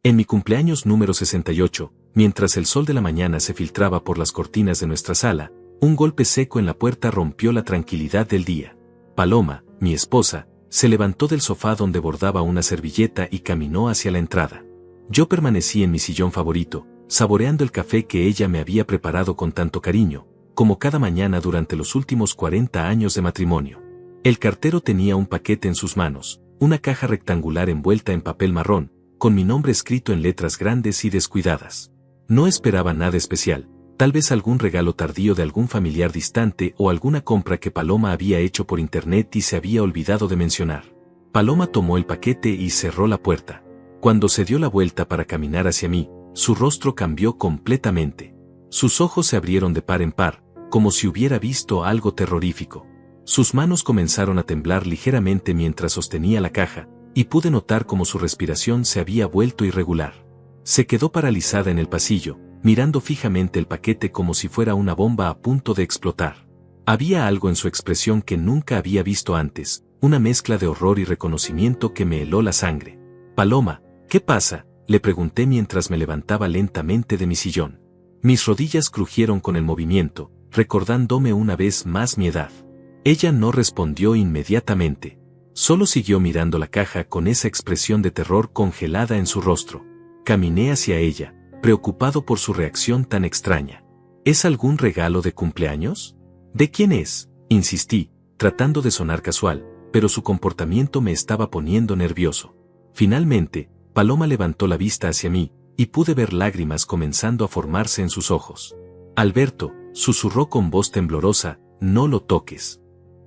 En mi cumpleaños número 68, mientras el sol de la mañana se filtraba por las cortinas de nuestra sala, un golpe seco en la puerta rompió la tranquilidad del día. Paloma, mi esposa, se levantó del sofá donde bordaba una servilleta y caminó hacia la entrada. Yo permanecí en mi sillón favorito, saboreando el café que ella me había preparado con tanto cariño, como cada mañana durante los últimos 40 años de matrimonio. El cartero tenía un paquete en sus manos, una caja rectangular envuelta en papel marrón, con mi nombre escrito en letras grandes y descuidadas. No esperaba nada especial, tal vez algún regalo tardío de algún familiar distante o alguna compra que Paloma había hecho por internet y se había olvidado de mencionar. Paloma tomó el paquete y cerró la puerta. Cuando se dio la vuelta para caminar hacia mí, su rostro cambió completamente. Sus ojos se abrieron de par en par, como si hubiera visto algo terrorífico. Sus manos comenzaron a temblar ligeramente mientras sostenía la caja, y pude notar cómo su respiración se había vuelto irregular. Se quedó paralizada en el pasillo, mirando fijamente el paquete como si fuera una bomba a punto de explotar. Había algo en su expresión que nunca había visto antes, una mezcla de horror y reconocimiento que me heló la sangre. Paloma, ¿qué pasa?, le pregunté mientras me levantaba lentamente de mi sillón. Mis rodillas crujieron con el movimiento, recordándome una vez más mi edad. Ella no respondió inmediatamente. Solo siguió mirando la caja con esa expresión de terror congelada en su rostro. Caminé hacia ella, preocupado por su reacción tan extraña. ¿Es algún regalo de cumpleaños? ¿De quién es?, insistí, tratando de sonar casual, pero su comportamiento me estaba poniendo nervioso. Finalmente, Paloma levantó la vista hacia mí, y pude ver lágrimas comenzando a formarse en sus ojos. Alberto, susurró con voz temblorosa, no lo toques.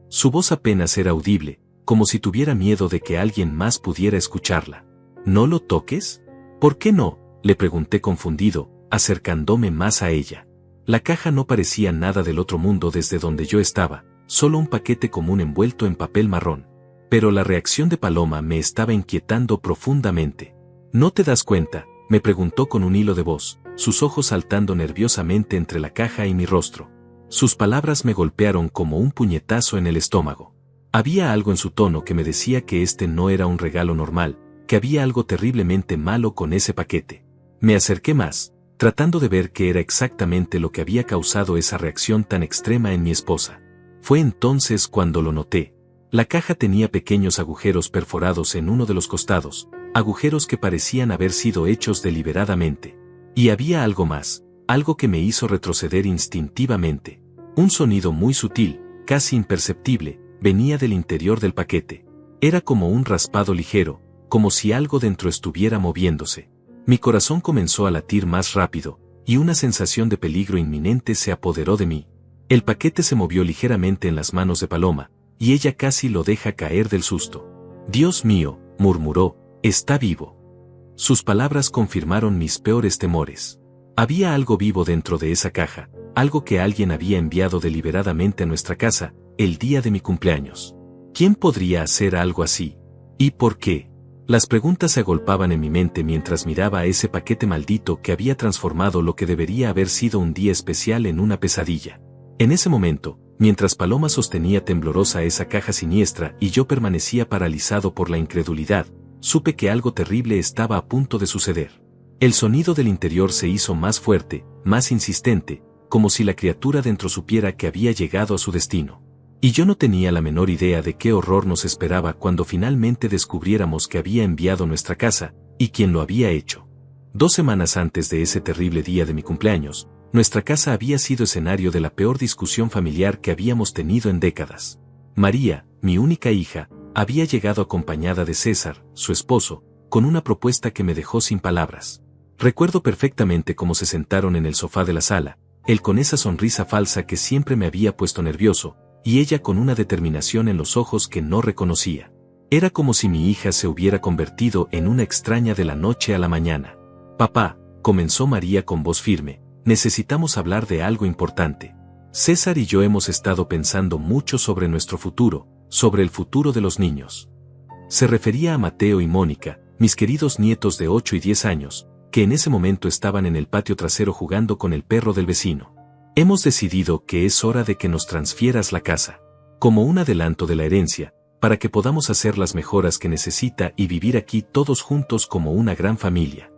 Su voz apenas era audible, como si tuviera miedo de que alguien más pudiera escucharla. ¿No lo toques? ¿Por qué no?, le pregunté confundido, acercándome más a ella. La caja no parecía nada del otro mundo desde donde yo estaba, solo un paquete común envuelto en papel marrón. Pero la reacción de Paloma me estaba inquietando profundamente. ¿No te das cuenta?, me preguntó con un hilo de voz, sus ojos saltando nerviosamente entre la caja y mi rostro. Sus palabras me golpearon como un puñetazo en el estómago. Había algo en su tono que me decía que este no era un regalo normal, que había algo terriblemente malo con ese paquete. Me acerqué más, tratando de ver qué era exactamente lo que había causado esa reacción tan extrema en mi esposa. Fue entonces cuando lo noté. La caja tenía pequeños agujeros perforados en uno de los costados, agujeros que parecían haber sido hechos deliberadamente. Y había algo más, algo que me hizo retroceder instintivamente. Un sonido muy sutil, casi imperceptible, venía del interior del paquete. Era como un raspado ligero, como si algo dentro estuviera moviéndose. Mi corazón comenzó a latir más rápido, y una sensación de peligro inminente se apoderó de mí. El paquete se movió ligeramente en las manos de Paloma, y ella casi lo deja caer del susto. «Dios mío», murmuró, «está vivo». Sus palabras confirmaron mis peores temores. Había algo vivo dentro de esa caja, algo que alguien había enviado deliberadamente a nuestra casa, el día de mi cumpleaños. ¿Quién podría hacer algo así? ¿Y por qué? Las preguntas se agolpaban en mi mente mientras miraba a ese paquete maldito que había transformado lo que debería haber sido un día especial en una pesadilla. En ese momento, mientras Paloma sostenía temblorosa esa caja siniestra y yo permanecía paralizado por la incredulidad, supe que algo terrible estaba a punto de suceder. El sonido del interior se hizo más fuerte, más insistente, como si la criatura dentro supiera que había llegado a su destino. Y yo no tenía la menor idea de qué horror nos esperaba cuando finalmente descubriéramos que había enviado nuestra casa, y quién lo había hecho. 2 semanas antes de ese terrible día de mi cumpleaños, nuestra casa había sido escenario de la peor discusión familiar que habíamos tenido en décadas. María, mi única hija, había llegado acompañada de César, su esposo, con una propuesta que me dejó sin palabras. Recuerdo perfectamente cómo se sentaron en el sofá de la sala, él con esa sonrisa falsa que siempre me había puesto nervioso, y ella con una determinación en los ojos que no reconocía. Era como si mi hija se hubiera convertido en una extraña de la noche a la mañana. «Papá», comenzó María con voz firme, «necesitamos hablar de algo importante. César y yo hemos estado pensando mucho sobre nuestro futuro, sobre el futuro de los niños». Se refería a Mateo y Mónica, mis queridos nietos de 8 y 10 años, que en ese momento estaban en el patio trasero jugando con el perro del vecino. «Hemos decidido que es hora de que nos transfieras la casa, como un adelanto de la herencia, para que podamos hacer las mejoras que necesita y vivir aquí todos juntos como una gran familia».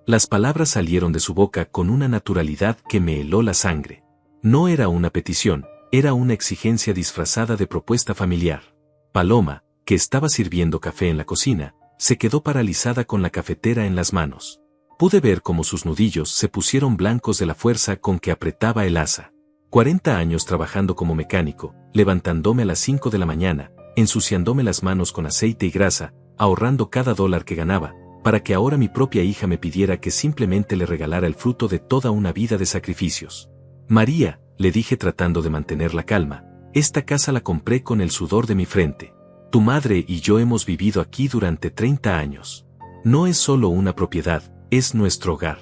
Las palabras salieron de su boca con una naturalidad que me heló la sangre. No era una petición, era una exigencia disfrazada de propuesta familiar. Paloma, que estaba sirviendo café en la cocina, se quedó paralizada con la cafetera en las manos. Pude ver cómo sus nudillos se pusieron blancos de la fuerza con que apretaba el asa. 40 años trabajando como mecánico, levantándome a las 5 de la mañana, ensuciándome las manos con aceite y grasa, ahorrando cada dólar que ganaba, para que ahora mi propia hija me pidiera que simplemente le regalara el fruto de toda una vida de sacrificios. María, le dije tratando de mantener la calma, esta casa la compré con el sudor de mi frente. Tu madre y yo hemos vivido aquí durante 30 años. No es solo una propiedad, es nuestro hogar.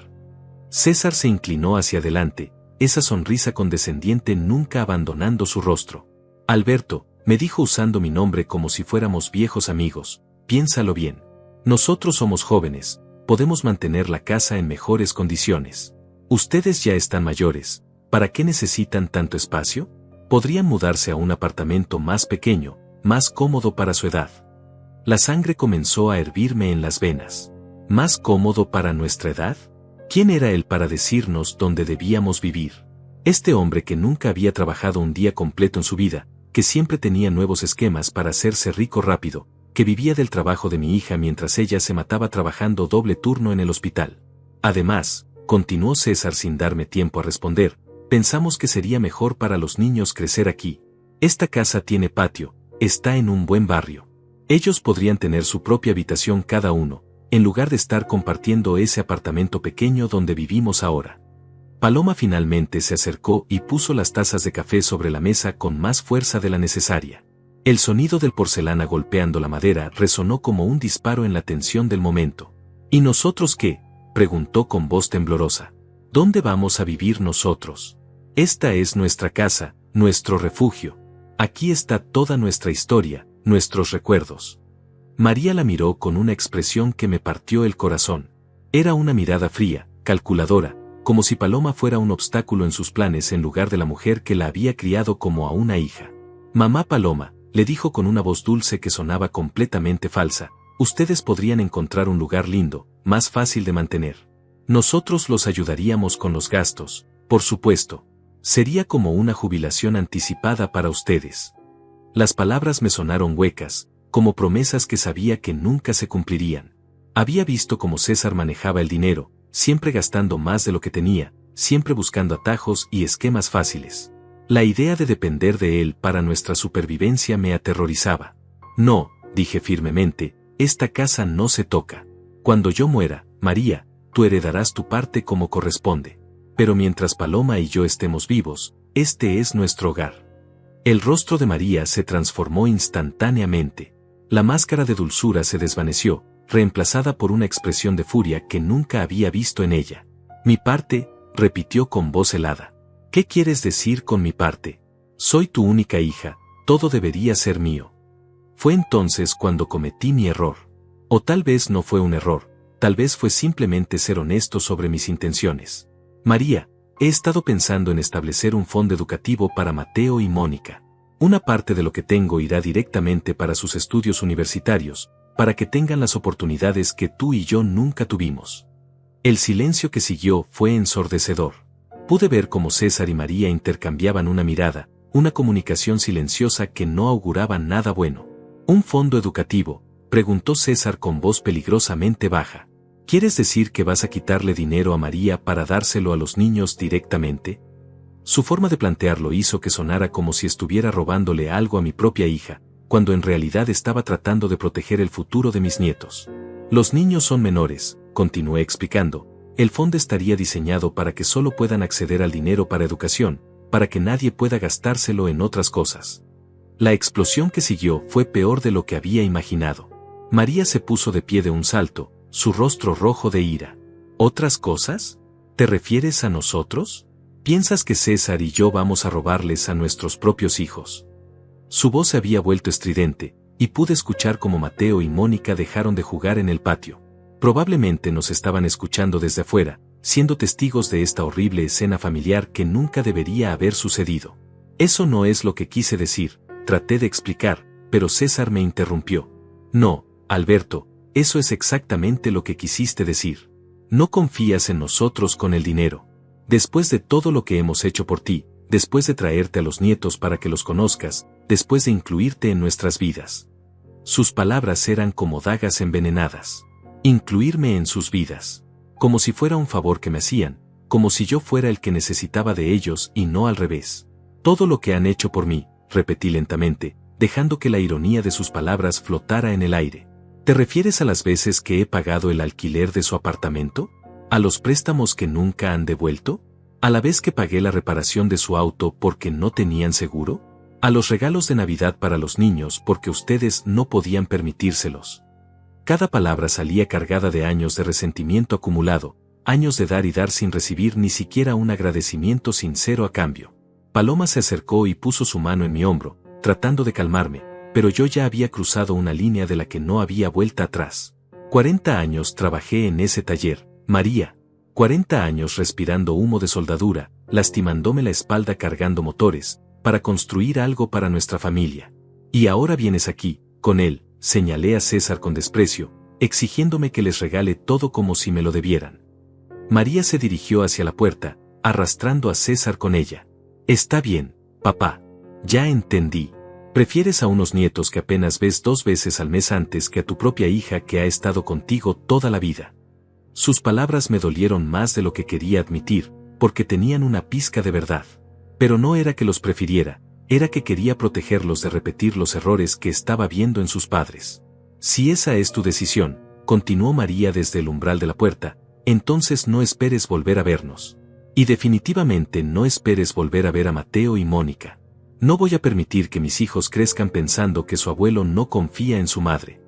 César se inclinó hacia adelante, esa sonrisa condescendiente nunca abandonando su rostro. Alberto, me dijo usando mi nombre como si fuéramos viejos amigos, piénsalo bien. Nosotros somos jóvenes, podemos mantener la casa en mejores condiciones. Ustedes ya están mayores, ¿para qué necesitan tanto espacio? Podrían mudarse a un apartamento más pequeño, más cómodo para su edad. La sangre comenzó a hervirme en las venas. ¿Más cómodo para nuestra edad? ¿Quién era él para decirnos dónde debíamos vivir? Este hombre que nunca había trabajado un día completo en su vida, que siempre tenía nuevos esquemas para hacerse rico rápido, que vivía del trabajo de mi hija mientras ella se mataba trabajando doble turno en el hospital. Además, continuó César sin darme tiempo a responder, pensamos que sería mejor para los niños crecer aquí. Esta casa tiene patio, está en un buen barrio. Ellos podrían tener su propia habitación cada uno, en lugar de estar compartiendo ese apartamento pequeño donde vivimos ahora. Paloma finalmente se acercó y puso las tazas de café sobre la mesa con más fuerza de la necesaria. El sonido del porcelana golpeando la madera resonó como un disparo en la tensión del momento. ¿Y nosotros qué?, preguntó con voz temblorosa. ¿Dónde vamos a vivir nosotros? Esta es nuestra casa, nuestro refugio. Aquí está toda nuestra historia, nuestros recuerdos. María la miró con una expresión que me partió el corazón. Era una mirada fría, calculadora, como si Paloma fuera un obstáculo en sus planes en lugar de la mujer que la había criado como a una hija. Mamá Paloma, le dijo con una voz dulce que sonaba completamente falsa, ustedes podrían encontrar un lugar lindo, más fácil de mantener. Nosotros los ayudaríamos con los gastos, por supuesto. Sería como una jubilación anticipada para ustedes. Las palabras me sonaron huecas, como promesas que sabía que nunca se cumplirían. Había visto cómo César manejaba el dinero, siempre gastando más de lo que tenía, siempre buscando atajos y esquemas fáciles. La idea de depender de él para nuestra supervivencia me aterrorizaba. No, dije firmemente, esta casa no se toca. Cuando yo muera, María, tú heredarás tu parte como corresponde. Pero mientras Paloma y yo estemos vivos, este es nuestro hogar. El rostro de María se transformó instantáneamente. La máscara de dulzura se desvaneció, reemplazada por una expresión de furia que nunca había visto en ella. Mi parte, repitió con voz helada. ¿Qué quieres decir con mi parte? Soy tu única hija, todo debería ser mío. Fue entonces cuando cometí mi error. O tal vez no fue un error, tal vez fue simplemente ser honesto sobre mis intenciones. María, he estado pensando en establecer un fondo educativo para Mateo y Mónica. Una parte de lo que tengo irá directamente para sus estudios universitarios, para que tengan las oportunidades que tú y yo nunca tuvimos. El silencio que siguió fue ensordecedor. Pude ver cómo César y María intercambiaban una mirada, una comunicación silenciosa que no auguraba nada bueno. ¿Un fondo educativo?, preguntó César con voz peligrosamente baja. ¿Quieres decir que vas a quitarle dinero a María para dárselo a los niños directamente? Su forma de plantearlo hizo que sonara como si estuviera robándole algo a mi propia hija, cuando en realidad estaba tratando de proteger el futuro de mis nietos. Los niños son menores, continué explicando. El fondo estaría diseñado para que solo puedan acceder al dinero para educación, para que nadie pueda gastárselo en otras cosas. La explosión que siguió fue peor de lo que había imaginado. María se puso de pie de un salto, su rostro rojo de ira. ¿Otras cosas? ¿Te refieres a nosotros? ¿Piensas que César y yo vamos a robarles a nuestros propios hijos? Su voz se había vuelto estridente, y pude escuchar cómo Mateo y Mónica dejaron de jugar en el patio. Probablemente nos estaban escuchando desde afuera, siendo testigos de esta horrible escena familiar que nunca debería haber sucedido. Eso no es lo que quise decir, traté de explicar, pero César me interrumpió. No, Alberto, eso es exactamente lo que quisiste decir. No confías en nosotros con el dinero. Después de todo lo que hemos hecho por ti, después de traerte a los nietos para que los conozcas, después de incluirte en nuestras vidas. Sus palabras eran como dagas envenenadas. Incluirme en sus vidas. Como si fuera un favor que me hacían, como si yo fuera el que necesitaba de ellos y no al revés. Todo lo que han hecho por mí, repetí lentamente, dejando que la ironía de sus palabras flotara en el aire. ¿Te refieres a las veces que he pagado el alquiler de su apartamento? ¿A los préstamos que nunca han devuelto? ¿A la vez que pagué la reparación de su auto porque no tenían seguro? ¿A los regalos de Navidad para los niños porque ustedes no podían permitírselos? Cada palabra salía cargada de años de resentimiento acumulado, años de dar y dar sin recibir ni siquiera un agradecimiento sincero a cambio. Paloma se acercó y puso su mano en mi hombro, tratando de calmarme, pero yo ya había cruzado una línea de la que no había vuelta atrás. 40 años trabajé en ese taller, María. 40 años respirando humo de soldadura, lastimándome la espalda cargando motores, para construir algo para nuestra familia. Y ahora vienes aquí, con él, señalé a César con desprecio, exigiéndome que les regale todo como si me lo debieran. María se dirigió hacia la puerta, arrastrando a César con ella. Está bien, papá. Ya entendí. Prefieres a unos nietos que apenas ves 2 veces al mes antes que a tu propia hija que ha estado contigo toda la vida. Sus palabras me dolieron más de lo que quería admitir, porque tenían una pizca de verdad. Pero no era que los prefiriera, era que quería protegerlos de repetir los errores que estaba viendo en sus padres. Si esa es tu decisión, continuó María desde el umbral de la puerta, entonces no esperes volver a vernos. Y definitivamente no esperes volver a ver a Mateo y Mónica. No voy a permitir que mis hijos crezcan pensando que su abuelo no confía en su madre.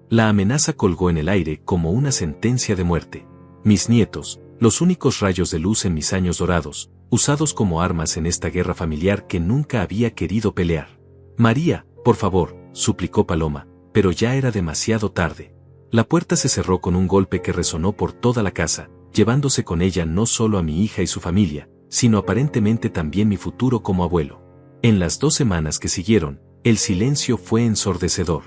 La amenaza colgó en el aire como una sentencia de muerte. Mis nietos, los únicos rayos de luz en mis años dorados, usados como armas en esta guerra familiar que nunca había querido pelear. María, por favor, suplicó Paloma, pero ya era demasiado tarde. La puerta se cerró con un golpe que resonó por toda la casa, llevándose con ella no solo a mi hija y su familia, sino aparentemente también mi futuro como abuelo. En las 2 semanas que siguieron, el silencio fue ensordecedor.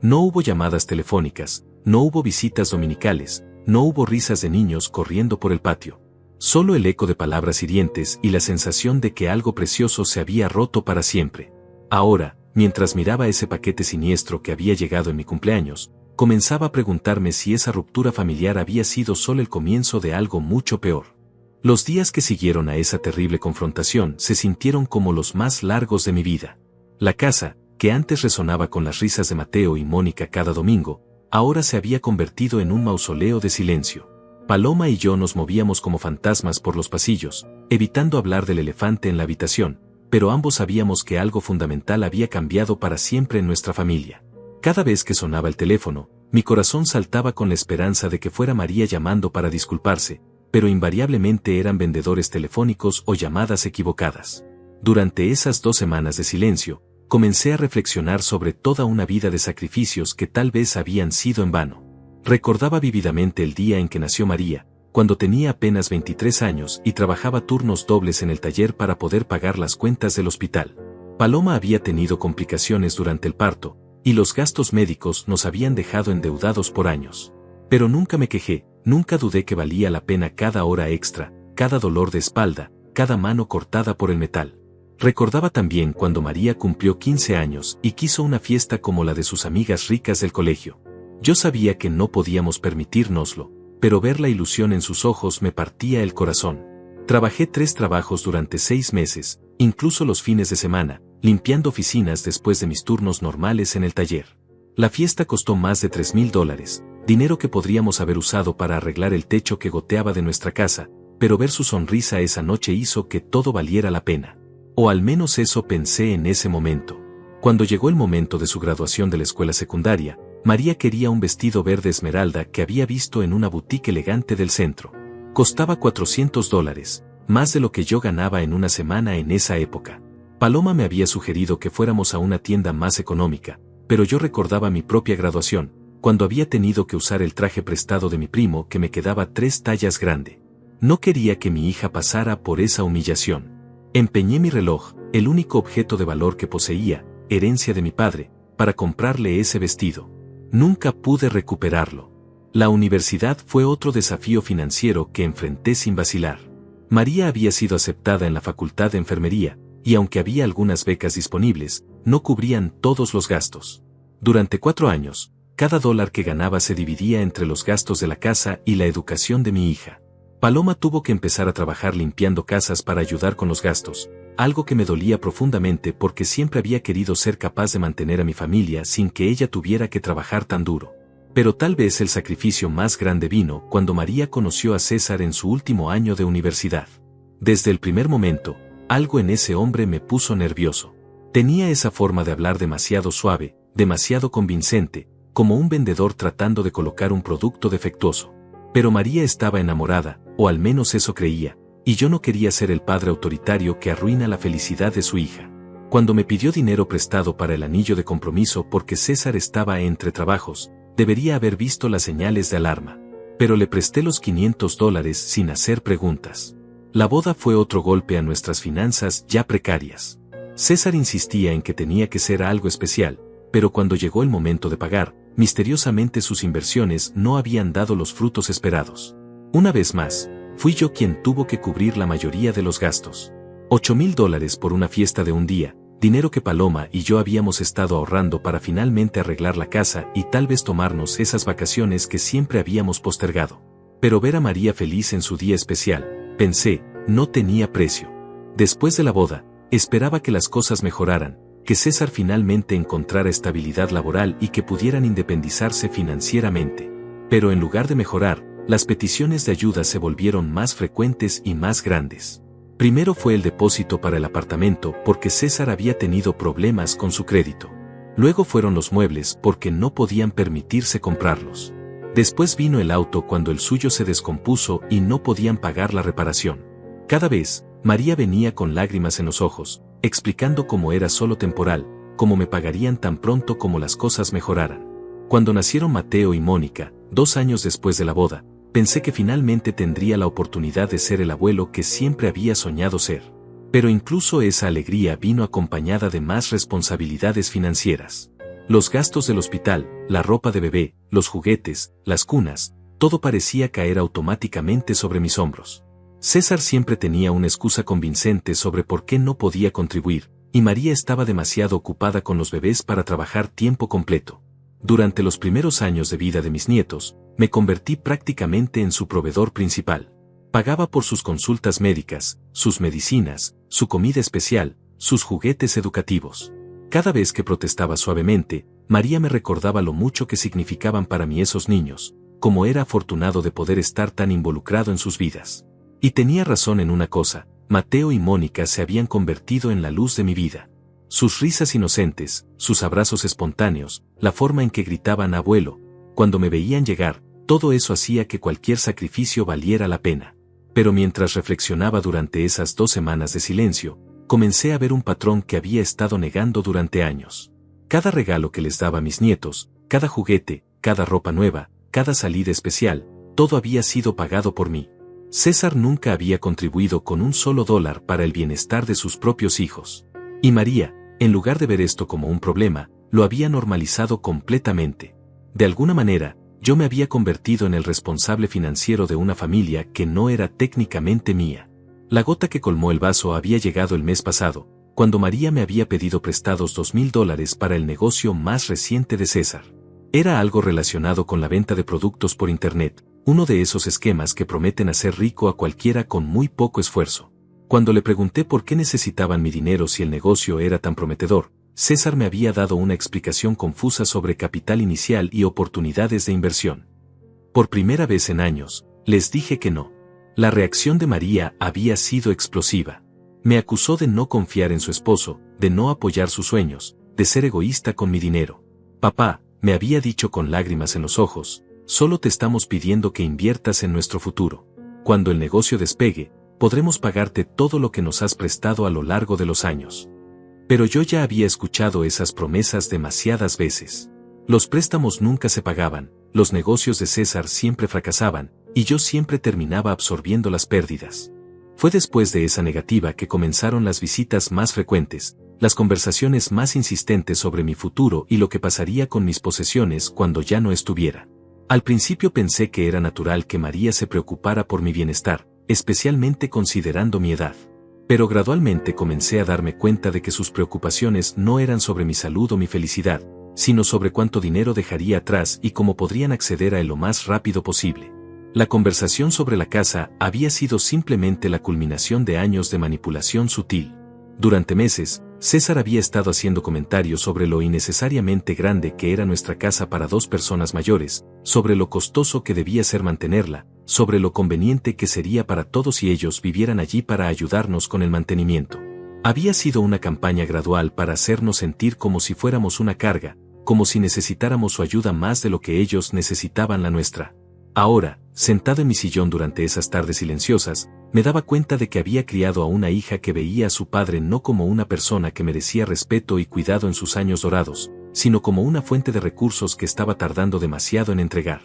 No hubo llamadas telefónicas, no hubo visitas dominicales, no hubo risas de niños corriendo por el patio. Solo el eco de palabras hirientes y la sensación de que algo precioso se había roto para siempre. Ahora, mientras miraba ese paquete siniestro que había llegado en mi cumpleaños, comenzaba a preguntarme si esa ruptura familiar había sido solo el comienzo de algo mucho peor. Los días que siguieron a esa terrible confrontación se sintieron como los más largos de mi vida. La casa, que antes resonaba con las risas de Mateo y Mónica cada domingo, ahora se había convertido en un mausoleo de silencio. Paloma y yo nos movíamos como fantasmas por los pasillos, evitando hablar del elefante en la habitación, pero ambos sabíamos que algo fundamental había cambiado para siempre en nuestra familia. Cada vez que sonaba el teléfono, mi corazón saltaba con la esperanza de que fuera María llamando para disculparse, pero invariablemente eran vendedores telefónicos o llamadas equivocadas. Durante esas 2 semanas de silencio, comencé a reflexionar sobre toda una vida de sacrificios que tal vez habían sido en vano. Recordaba vívidamente el día en que nació María, cuando tenía apenas 23 años y trabajaba turnos dobles en el taller para poder pagar las cuentas del hospital. Paloma había tenido complicaciones durante el parto, y los gastos médicos nos habían dejado endeudados por años. Pero nunca me quejé, nunca dudé que valía la pena cada hora extra, cada dolor de espalda, cada mano cortada por el metal. Recordaba también cuando María cumplió 15 años y quiso una fiesta como la de sus amigas ricas del colegio. Yo sabía que no podíamos permitírnoslo, pero ver la ilusión en sus ojos me partía el corazón. Trabajé 3 trabajos durante 6 meses, incluso los fines de semana, limpiando oficinas después de mis turnos normales en el taller. La fiesta costó más de $3,000, dinero que podríamos haber usado para arreglar el techo que goteaba de nuestra casa, pero ver su sonrisa esa noche hizo que todo valiera la pena. O al menos eso pensé en ese momento. Cuando llegó el momento de su graduación de la escuela secundaria, María quería un vestido verde esmeralda que había visto en una boutique elegante del centro. Costaba $400, más de lo que yo ganaba en una semana en esa época. Paloma me había sugerido que fuéramos a una tienda más económica, pero yo recordaba mi propia graduación, cuando había tenido que usar el traje prestado de mi primo que me quedaba 3 tallas grande. No quería que mi hija pasara por esa humillación. Empeñé mi reloj, el único objeto de valor que poseía, herencia de mi padre, para comprarle ese vestido. Nunca pude recuperarlo. La universidad fue otro desafío financiero que enfrenté sin vacilar. María había sido aceptada en la facultad de enfermería, y aunque había algunas becas disponibles, no cubrían todos los gastos. Durante 4 años, cada dólar que ganaba se dividía entre los gastos de la casa y la educación de mi hija. Paloma tuvo que empezar a trabajar limpiando casas para ayudar con los gastos, algo que me dolía profundamente porque siempre había querido ser capaz de mantener a mi familia sin que ella tuviera que trabajar tan duro. Pero tal vez el sacrificio más grande vino cuando María conoció a César en su último año de universidad. Desde el primer momento, algo en ese hombre me puso nervioso. Tenía esa forma de hablar demasiado suave, demasiado convincente, como un vendedor tratando de colocar un producto defectuoso. Pero María estaba enamorada, o al menos eso creía, y yo no quería ser el padre autoritario que arruina la felicidad de su hija. Cuando me pidió dinero prestado para el anillo de compromiso porque César estaba entre trabajos, debería haber visto las señales de alarma. Pero le presté los $500 sin hacer preguntas. La boda fue otro golpe a nuestras finanzas ya precarias. César insistía en que tenía que ser algo especial, pero cuando llegó el momento de pagar, misteriosamente sus inversiones no habían dado los frutos esperados. Una vez más, fui yo quien tuvo que cubrir la mayoría de los gastos. $8,000 por una fiesta de un día, dinero que Paloma y yo habíamos estado ahorrando para finalmente arreglar la casa y tal vez tomarnos esas vacaciones que siempre habíamos postergado. Pero ver a María feliz en su día especial, pensé, no tenía precio. Después de la boda, esperaba que las cosas mejoraran, que César finalmente encontrara estabilidad laboral y que pudieran independizarse financieramente. Pero en lugar de mejorar, las peticiones de ayuda se volvieron más frecuentes y más grandes. Primero fue el depósito para el apartamento porque César había tenido problemas con su crédito. Luego fueron los muebles porque no podían permitirse comprarlos. Después vino el auto cuando el suyo se descompuso y no podían pagar la reparación. Cada vez, María venía con lágrimas en los ojos, explicando cómo era solo temporal, cómo me pagarían tan pronto como las cosas mejoraran. Cuando nacieron Mateo y Mónica, 2 años después de la boda, pensé que finalmente tendría la oportunidad de ser el abuelo que siempre había soñado ser. Pero incluso esa alegría vino acompañada de más responsabilidades financieras. Los gastos del hospital, la ropa de bebé, los juguetes, las cunas, todo parecía caer automáticamente sobre mis hombros. César siempre tenía una excusa convincente sobre por qué no podía contribuir, y María estaba demasiado ocupada con los bebés para trabajar tiempo completo. Durante los primeros años de vida de mis nietos, me convertí prácticamente en su proveedor principal. Pagaba por sus consultas médicas, sus medicinas, su comida especial, sus juguetes educativos. Cada vez que protestaba suavemente, María me recordaba lo mucho que significaban para mí esos niños, como era afortunado de poder estar tan involucrado en sus vidas. Y tenía razón en una cosa, Mateo y Mónica se habían convertido en la luz de mi vida. Sus risas inocentes, sus abrazos espontáneos, la forma en que gritaban abuelo, cuando me veían llegar, todo eso hacía que cualquier sacrificio valiera la pena. Pero mientras reflexionaba durante esas 2 semanas de silencio, comencé a ver un patrón que había estado negando durante años. Cada regalo que les daba a mis nietos, cada juguete, cada ropa nueva, cada salida especial, todo había sido pagado por mí. César nunca había contribuido con un solo dólar para el bienestar de sus propios hijos. Y María, en lugar de ver esto como un problema, lo había normalizado completamente. De alguna manera, yo me había convertido en el responsable financiero de una familia que no era técnicamente mía. La gota que colmó el vaso había llegado el mes pasado, cuando María me había pedido prestados $2,000 para el negocio más reciente de César. Era algo relacionado con la venta de productos por Internet, uno de esos esquemas que prometen hacer rico a cualquiera con muy poco esfuerzo. Cuando le pregunté por qué necesitaban mi dinero si el negocio era tan prometedor, César me había dado una explicación confusa sobre capital inicial y oportunidades de inversión. Por primera vez en años, les dije que no. La reacción de María había sido explosiva. Me acusó de no confiar en su esposo, de no apoyar sus sueños, de ser egoísta con mi dinero. Papá, me había dicho con lágrimas en los ojos, solo te estamos pidiendo que inviertas en nuestro futuro. Cuando el negocio despegue, podremos pagarte todo lo que nos has prestado a lo largo de los años. Pero yo ya había escuchado esas promesas demasiadas veces. Los préstamos nunca se pagaban, los negocios de César siempre fracasaban, y yo siempre terminaba absorbiendo las pérdidas. Fue después de esa negativa que comenzaron las visitas más frecuentes, las conversaciones más insistentes sobre mi futuro y lo que pasaría con mis posesiones cuando ya no estuviera. Al principio pensé que era natural que María se preocupara por mi bienestar, especialmente considerando mi edad. Pero gradualmente comencé a darme cuenta de que sus preocupaciones no eran sobre mi salud o mi felicidad, sino sobre cuánto dinero dejaría atrás y cómo podrían acceder a él lo más rápido posible. La conversación sobre la casa había sido simplemente la culminación de años de manipulación sutil. Durante meses, César había estado haciendo comentarios sobre lo innecesariamente grande que era nuestra casa para 2 personas mayores, sobre lo costoso que debía ser mantenerla, sobre lo conveniente que sería para todos si ellos vivieran allí para ayudarnos con el mantenimiento. Había sido una campaña gradual para hacernos sentir como si fuéramos una carga, como si necesitáramos su ayuda más de lo que ellos necesitaban la nuestra. Ahora, sentado en mi sillón durante esas tardes silenciosas, me daba cuenta de que había criado a una hija que veía a su padre no como una persona que merecía respeto y cuidado en sus años dorados, sino como una fuente de recursos que estaba tardando demasiado en entregar.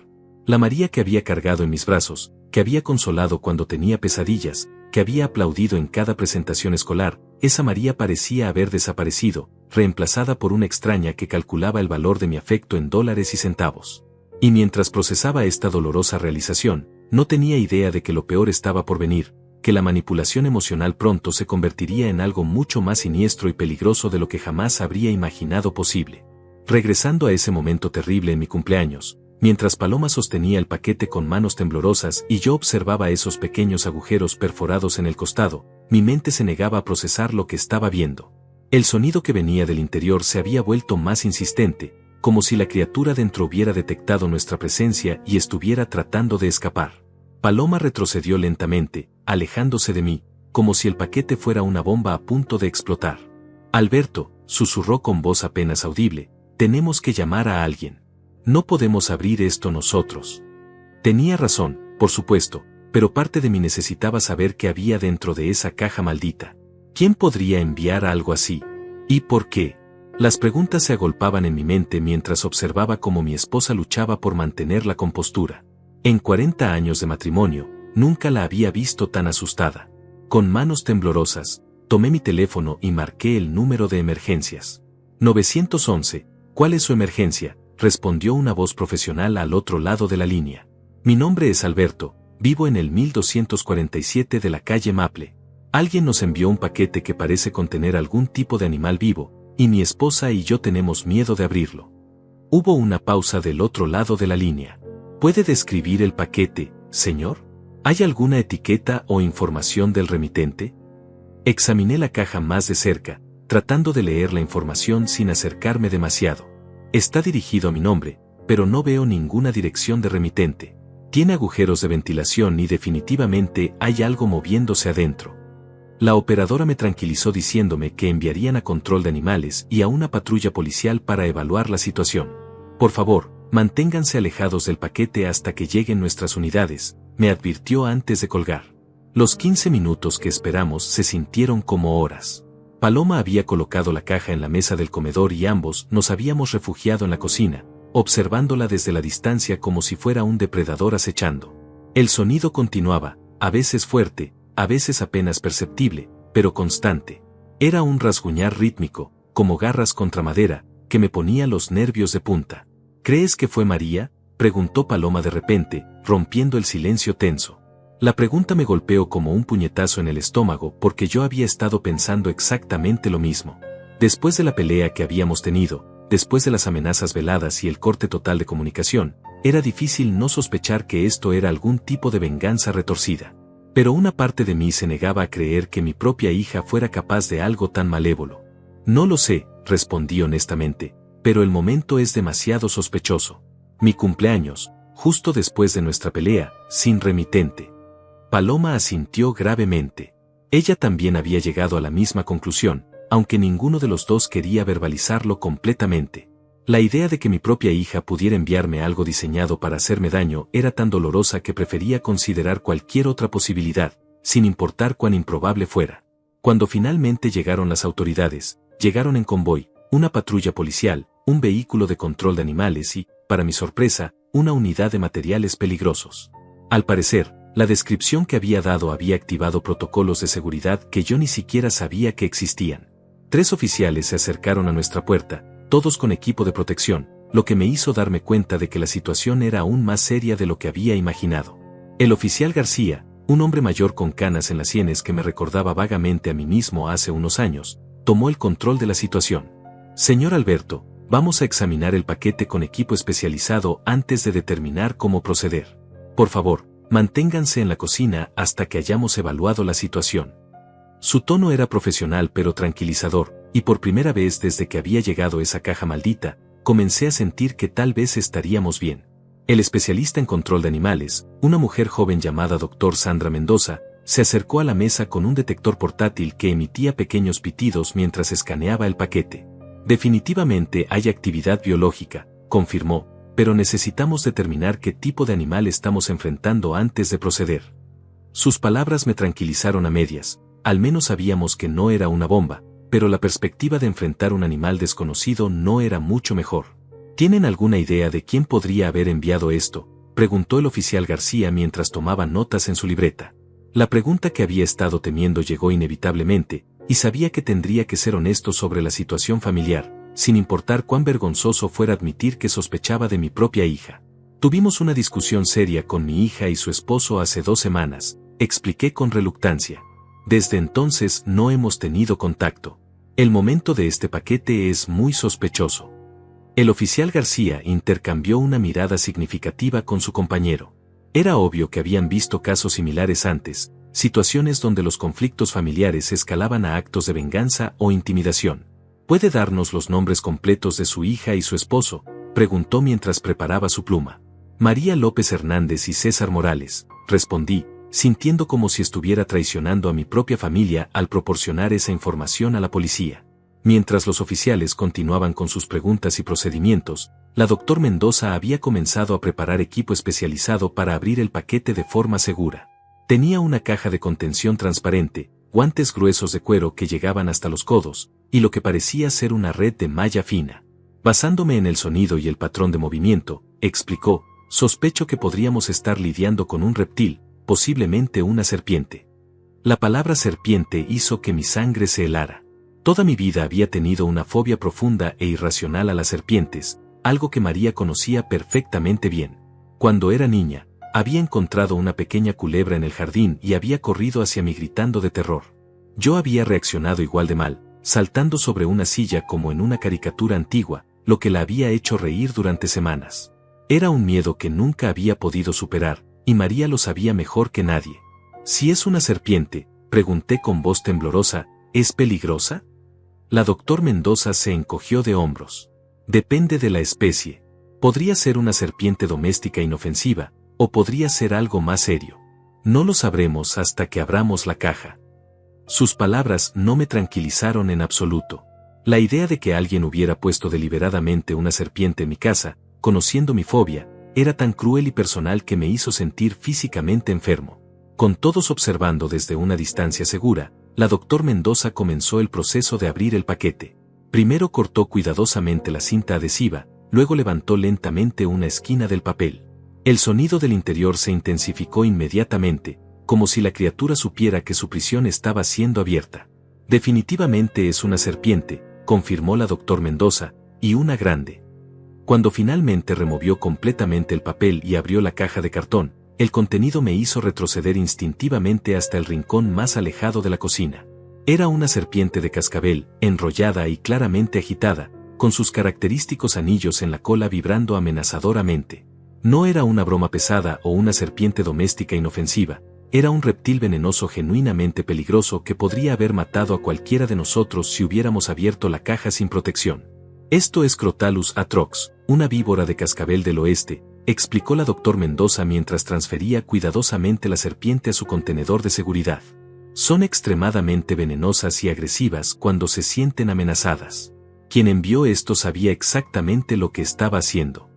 La María que había cargado en mis brazos, que había consolado cuando tenía pesadillas, que había aplaudido en cada presentación escolar, esa María parecía haber desaparecido, reemplazada por una extraña que calculaba el valor de mi afecto en dólares y centavos. Y mientras procesaba esta dolorosa realización, no tenía idea de que lo peor estaba por venir, que la manipulación emocional pronto se convertiría en algo mucho más siniestro y peligroso de lo que jamás habría imaginado posible. Regresando a ese momento terrible en mi cumpleaños, mientras Paloma sostenía el paquete con manos temblorosas y yo observaba esos pequeños agujeros perforados en el costado, mi mente se negaba a procesar lo que estaba viendo. El sonido que venía del interior se había vuelto más insistente, como si la criatura dentro hubiera detectado nuestra presencia y estuviera tratando de escapar. Paloma retrocedió lentamente, alejándose de mí, como si el paquete fuera una bomba a punto de explotar. Alberto, susurró con voz apenas audible, tenemos que llamar a alguien. No podemos abrir esto nosotros. Tenía razón, por supuesto, pero parte de mí necesitaba saber qué había dentro de esa caja maldita. ¿Quién podría enviar algo así? ¿Y por qué? Las preguntas se agolpaban en mi mente mientras observaba cómo mi esposa luchaba por mantener la compostura. En 40 años de matrimonio, nunca la había visto tan asustada. Con manos temblorosas, tomé mi teléfono y marqué el número de emergencias. 911, ¿cuál es su emergencia?, respondió una voz profesional al otro lado de la línea. Mi nombre es Alberto, vivo en el 1247 de la calle Maple. Alguien nos envió un paquete que parece contener algún tipo de animal vivo, y mi esposa y yo tenemos miedo de abrirlo. Hubo una pausa del otro lado de la línea. ¿Puede describir el paquete, señor? ¿Hay alguna etiqueta o información del remitente? Examiné la caja más de cerca, tratando de leer la información sin acercarme demasiado. Está dirigido a mi nombre, pero no veo ninguna dirección de remitente. Tiene agujeros de ventilación y definitivamente hay algo moviéndose adentro. La operadora me tranquilizó diciéndome que enviarían a control de animales y a una patrulla policial para evaluar la situación. Por favor, manténganse alejados del paquete hasta que lleguen nuestras unidades, me advirtió antes de colgar. Los 15 minutos que esperamos se sintieron como horas. Paloma había colocado la caja en la mesa del comedor y ambos nos habíamos refugiado en la cocina, observándola desde la distancia como si fuera un depredador acechando. El sonido continuaba, a veces fuerte, a veces apenas perceptible, pero constante. Era un rasguñar rítmico, como garras contra madera, que me ponía los nervios de punta. ¿Crees que fue María?, preguntó Paloma de repente, rompiendo el silencio tenso. La pregunta me golpeó como un puñetazo en el estómago porque yo había estado pensando exactamente lo mismo. Después de la pelea que habíamos tenido, después de las amenazas veladas y el corte total de comunicación, era difícil no sospechar que esto era algún tipo de venganza retorcida. Pero una parte de mí se negaba a creer que mi propia hija fuera capaz de algo tan malévolo. No lo sé, respondí honestamente, pero el momento es demasiado sospechoso. Mi cumpleaños, justo después de nuestra pelea, sin remitente. Paloma asintió gravemente. Ella también había llegado a la misma conclusión, aunque ninguno de los dos quería verbalizarlo completamente. La idea de que mi propia hija pudiera enviarme algo diseñado para hacerme daño era tan dolorosa que prefería considerar cualquier otra posibilidad, sin importar cuán improbable fuera. Cuando finalmente llegaron las autoridades, llegaron en convoy, una patrulla policial, un vehículo de control de animales y, para mi sorpresa, una unidad de materiales peligrosos. Al parecer, la descripción que había dado había activado protocolos de seguridad que yo ni siquiera sabía que existían. 3 oficiales se acercaron a nuestra puerta, todos con equipo de protección, lo que me hizo darme cuenta de que la situación era aún más seria de lo que había imaginado. El oficial García, un hombre mayor con canas en las sienes que me recordaba vagamente a mí mismo hace unos años, tomó el control de la situación. Señor Alberto, vamos a examinar el paquete con equipo especializado antes de determinar cómo proceder. Por favor, manténganse en la cocina hasta que hayamos evaluado la situación. Su tono era profesional pero tranquilizador, y por primera vez desde que había llegado esa caja maldita, comencé a sentir que tal vez estaríamos bien. El especialista en control de animales, una mujer joven llamada Dr. Sandra Mendoza, se acercó a la mesa con un detector portátil que emitía pequeños pitidos mientras escaneaba el paquete. Definitivamente hay actividad biológica, confirmó, pero necesitamos determinar qué tipo de animal estamos enfrentando antes de proceder. Sus palabras me tranquilizaron a medias, al menos sabíamos que no era una bomba, pero la perspectiva de enfrentar un animal desconocido no era mucho mejor. ¿Tienen alguna idea de quién podría haber enviado esto?, preguntó el oficial García mientras tomaba notas en su libreta. La pregunta que había estado temiendo llegó inevitablemente, y sabía que tendría que ser honesto sobre la situación familiar, sin importar cuán vergonzoso fuera admitir que sospechaba de mi propia hija. Tuvimos una discusión seria con mi hija y su esposo hace 2 semanas, expliqué con reluctancia. Desde entonces no hemos tenido contacto. El momento de este paquete es muy sospechoso. El oficial García intercambió una mirada significativa con su compañero. Era obvio que habían visto casos similares antes, situaciones donde los conflictos familiares escalaban a actos de venganza o intimidación. ¿Puede darnos los nombres completos de su hija y su esposo?, preguntó mientras preparaba su pluma. María López Hernández y César Morales, respondí, sintiendo como si estuviera traicionando a mi propia familia al proporcionar esa información a la policía. Mientras los oficiales continuaban con sus preguntas y procedimientos, la Dr. Mendoza había comenzado a preparar equipo especializado para abrir el paquete de forma segura. Tenía una caja de contención transparente, guantes gruesos de cuero que llegaban hasta los codos, y lo que parecía ser una red de malla fina. Basándome en el sonido y el patrón de movimiento, explicó, sospecho que podríamos estar lidiando con un reptil, posiblemente una serpiente. La palabra serpiente hizo que mi sangre se helara. Toda mi vida había tenido una fobia profunda e irracional a las serpientes, algo que María conocía perfectamente bien. Cuando era niña, había encontrado una pequeña culebra en el jardín y había corrido hacia mí gritando de terror. Yo había reaccionado igual de mal, saltando sobre una silla como en una caricatura antigua, lo que la había hecho reír durante semanas. Era un miedo que nunca había podido superar, y María lo sabía mejor que nadie. Si es una serpiente, pregunté con voz temblorosa, ¿es peligrosa? La Dr. Mendoza se encogió de hombros. Depende de la especie. Podría ser una serpiente doméstica inofensiva, o podría ser algo más serio. No lo sabremos hasta que abramos la caja. Sus palabras no me tranquilizaron en absoluto. La idea de que alguien hubiera puesto deliberadamente una serpiente en mi casa, conociendo mi fobia, era tan cruel y personal que me hizo sentir físicamente enfermo. Con todos observando desde una distancia segura, la Dr. Mendoza comenzó el proceso de abrir el paquete. Primero cortó cuidadosamente la cinta adhesiva, luego levantó lentamente una esquina del papel. El sonido del interior se intensificó inmediatamente, como si la criatura supiera que su prisión estaba siendo abierta. Definitivamente es una serpiente, confirmó la Dr. Mendoza, y una grande. Cuando finalmente removió completamente el papel y abrió la caja de cartón, el contenido me hizo retroceder instintivamente hasta el rincón más alejado de la cocina. Era una serpiente de cascabel, enrollada y claramente agitada, con sus característicos anillos en la cola vibrando amenazadoramente. No era una broma pesada o una serpiente doméstica inofensiva, era un reptil venenoso genuinamente peligroso que podría haber matado a cualquiera de nosotros si hubiéramos abierto la caja sin protección. Esto es Crotalus atrox, una víbora de cascabel del oeste, explicó la Dr. Mendoza mientras transfería cuidadosamente la serpiente a su contenedor de seguridad. Son extremadamente venenosas y agresivas cuando se sienten amenazadas. Quien envió esto sabía exactamente lo que estaba haciendo.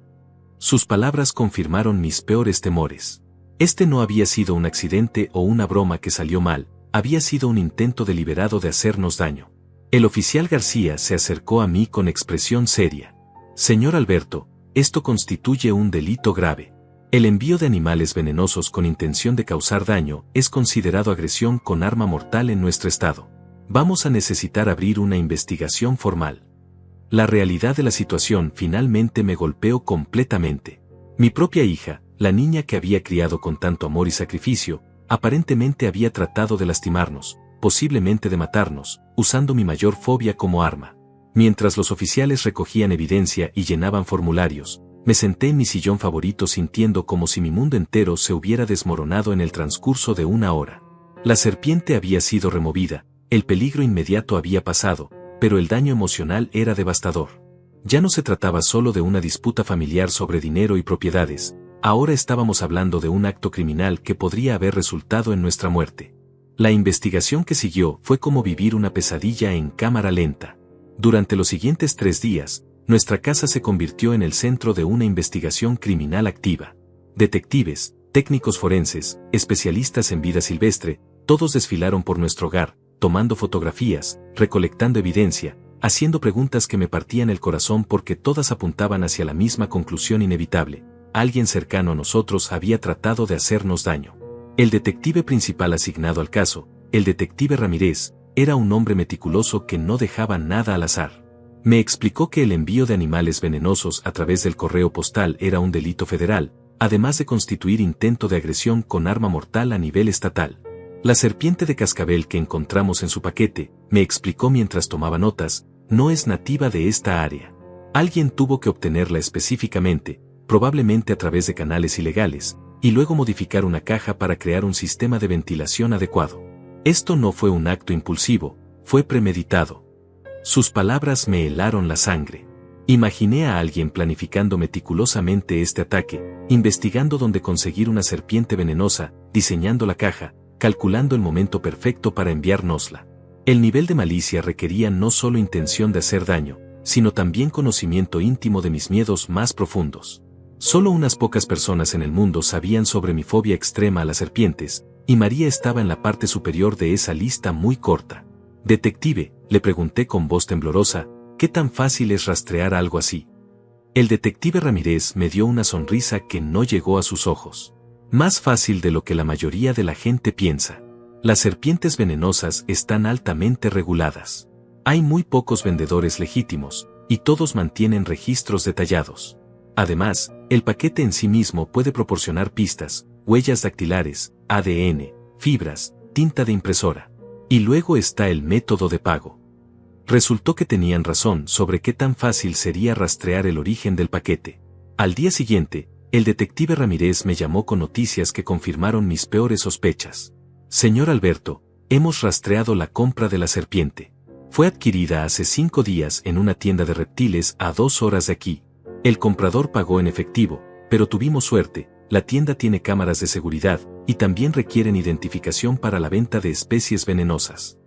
Sus palabras confirmaron mis peores temores. Este no había sido un accidente o una broma que salió mal, había sido un intento deliberado de hacernos daño. El oficial García se acercó a mí con expresión seria. Señor Alberto, esto constituye un delito grave. El envío de animales venenosos con intención de causar daño es considerado agresión con arma mortal en nuestro estado. Vamos a necesitar abrir una investigación formal. La realidad de la situación finalmente me golpeó completamente. Mi propia hija, la niña que había criado con tanto amor y sacrificio, aparentemente había tratado de lastimarnos, posiblemente de matarnos, usando mi mayor fobia como arma. Mientras los oficiales recogían evidencia y llenaban formularios, me senté en mi sillón favorito sintiendo como si mi mundo entero se hubiera desmoronado en el transcurso de una hora. La serpiente había sido removida, el peligro inmediato había pasado, pero el daño emocional era devastador. Ya no se trataba solo de una disputa familiar sobre dinero y propiedades, ahora estábamos hablando de un acto criminal que podría haber resultado en nuestra muerte. La investigación que siguió fue como vivir una pesadilla en cámara lenta. Durante los siguientes 3 días, nuestra casa se convirtió en el centro de una investigación criminal activa. Detectives, técnicos forenses, especialistas en vida silvestre, todos desfilaron por nuestro hogar, tomando fotografías, recolectando evidencia, haciendo preguntas que me partían el corazón porque todas apuntaban hacia la misma conclusión inevitable. Alguien cercano a nosotros había tratado de hacernos daño. El detective principal asignado al caso, el detective Ramírez, era un hombre meticuloso que no dejaba nada al azar. Me explicó que el envío de animales venenosos a través del correo postal era un delito federal, además de constituir intento de agresión con arma mortal a nivel estatal. La serpiente de cascabel que encontramos en su paquete, me explicó mientras tomaba notas, no es nativa de esta área. Alguien tuvo que obtenerla específicamente, probablemente a través de canales ilegales, y luego modificar una caja para crear un sistema de ventilación adecuado. Esto no fue un acto impulsivo, fue premeditado. Sus palabras me helaron la sangre. Imaginé a alguien planificando meticulosamente este ataque, investigando dónde conseguir una serpiente venenosa, diseñando la caja, calculando el momento perfecto para enviárnosla. El nivel de malicia requería no solo intención de hacer daño, sino también conocimiento íntimo de mis miedos más profundos. Solo unas pocas personas en el mundo sabían sobre mi fobia extrema a las serpientes, y María estaba en la parte superior de esa lista muy corta. Detective, le pregunté con voz temblorosa, ¿qué tan fácil es rastrear algo así? El detective Ramírez me dio una sonrisa que no llegó a sus ojos. Más fácil de lo que la mayoría de la gente piensa. Las serpientes venenosas están altamente reguladas. Hay muy pocos vendedores legítimos, y todos mantienen registros detallados. Además, el paquete en sí mismo puede proporcionar pistas, huellas dactilares, ADN, fibras, tinta de impresora. Y luego está el método de pago. Resultó que tenían razón sobre qué tan fácil sería rastrear el origen del paquete. Al día siguiente, el detective Ramírez me llamó con noticias que confirmaron mis peores sospechas. Señor Alberto, hemos rastreado la compra de la serpiente. Fue adquirida hace 5 días en una tienda de reptiles a 2 horas de aquí. El comprador pagó en efectivo, pero tuvimos suerte. La tienda tiene cámaras de seguridad, y también requieren identificación para la venta de especies venenosas.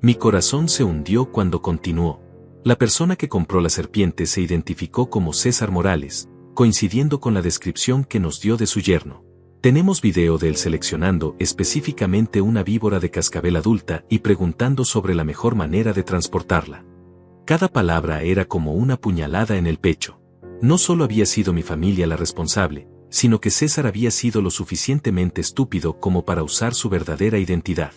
Mi corazón se hundió cuando continuó. La persona que compró la serpiente se identificó como César Morales, coincidiendo con la descripción que nos dio de su yerno. Tenemos video de él seleccionando específicamente una víbora de cascabel adulta y preguntando sobre la mejor manera de transportarla. Cada palabra era como una puñalada en el pecho. No solo había sido mi familia la responsable, sino que César había sido lo suficientemente estúpido como para usar su verdadera identidad.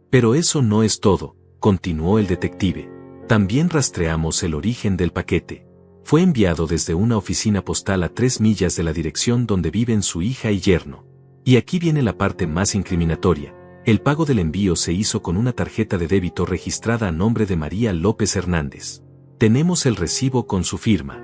Pero eso no es todo, continuó el detective. También rastreamos el origen del paquete. Fue enviado desde una oficina postal a 3 millas de la dirección donde viven su hija y yerno. Y aquí viene la parte más incriminatoria. El pago del envío se hizo con una tarjeta de débito registrada a nombre de María López Hernández. Tenemos el recibo con su firma.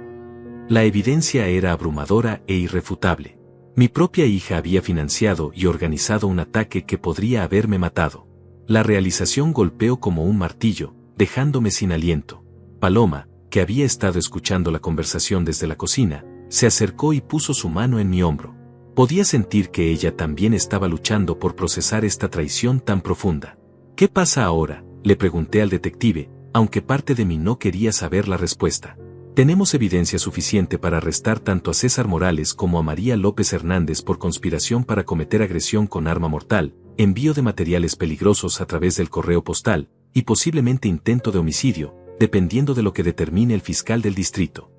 La evidencia era abrumadora e irrefutable. Mi propia hija había financiado y organizado un ataque que podría haberme matado. La realización golpeó como un martillo, dejándome sin aliento. Paloma, que había estado escuchando la conversación desde la cocina, se acercó y puso su mano en mi hombro. Podía sentir que ella también estaba luchando por procesar esta traición tan profunda. ¿Qué pasa ahora?, le pregunté al detective, aunque parte de mí no quería saber la respuesta. Tenemos evidencia suficiente para arrestar tanto a César Morales como a María López Hernández por conspiración para cometer agresión con arma mortal, envío de materiales peligrosos a través del correo postal, y posiblemente intento de homicidio, dependiendo de lo que determine el fiscal del distrito.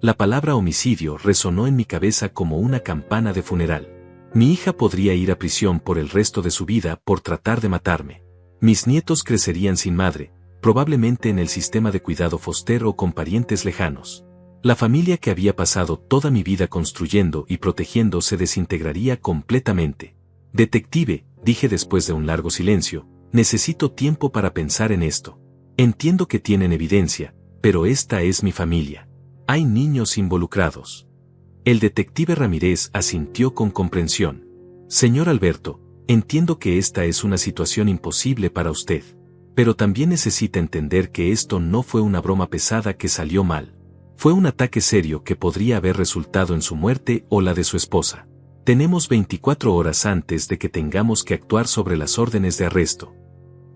La palabra homicidio resonó en mi cabeza como una campana de funeral. Mi hija podría ir a prisión por el resto de su vida por tratar de matarme. Mis nietos crecerían sin madre, probablemente en el sistema de cuidado foster o con parientes lejanos. La familia que había pasado toda mi vida construyendo y protegiendo se desintegraría completamente. Detective, dije después de un largo silencio, necesito tiempo para pensar en esto. Entiendo que tienen evidencia, pero esta es mi familia. Hay niños involucrados. El detective Ramírez asintió con comprensión. Señor Alberto, entiendo que esta es una situación imposible para usted. Pero también necesita entender que esto no fue una broma pesada que salió mal. Fue un ataque serio que podría haber resultado en su muerte o la de su esposa. Tenemos 24 horas antes de que tengamos que actuar sobre las órdenes de arresto.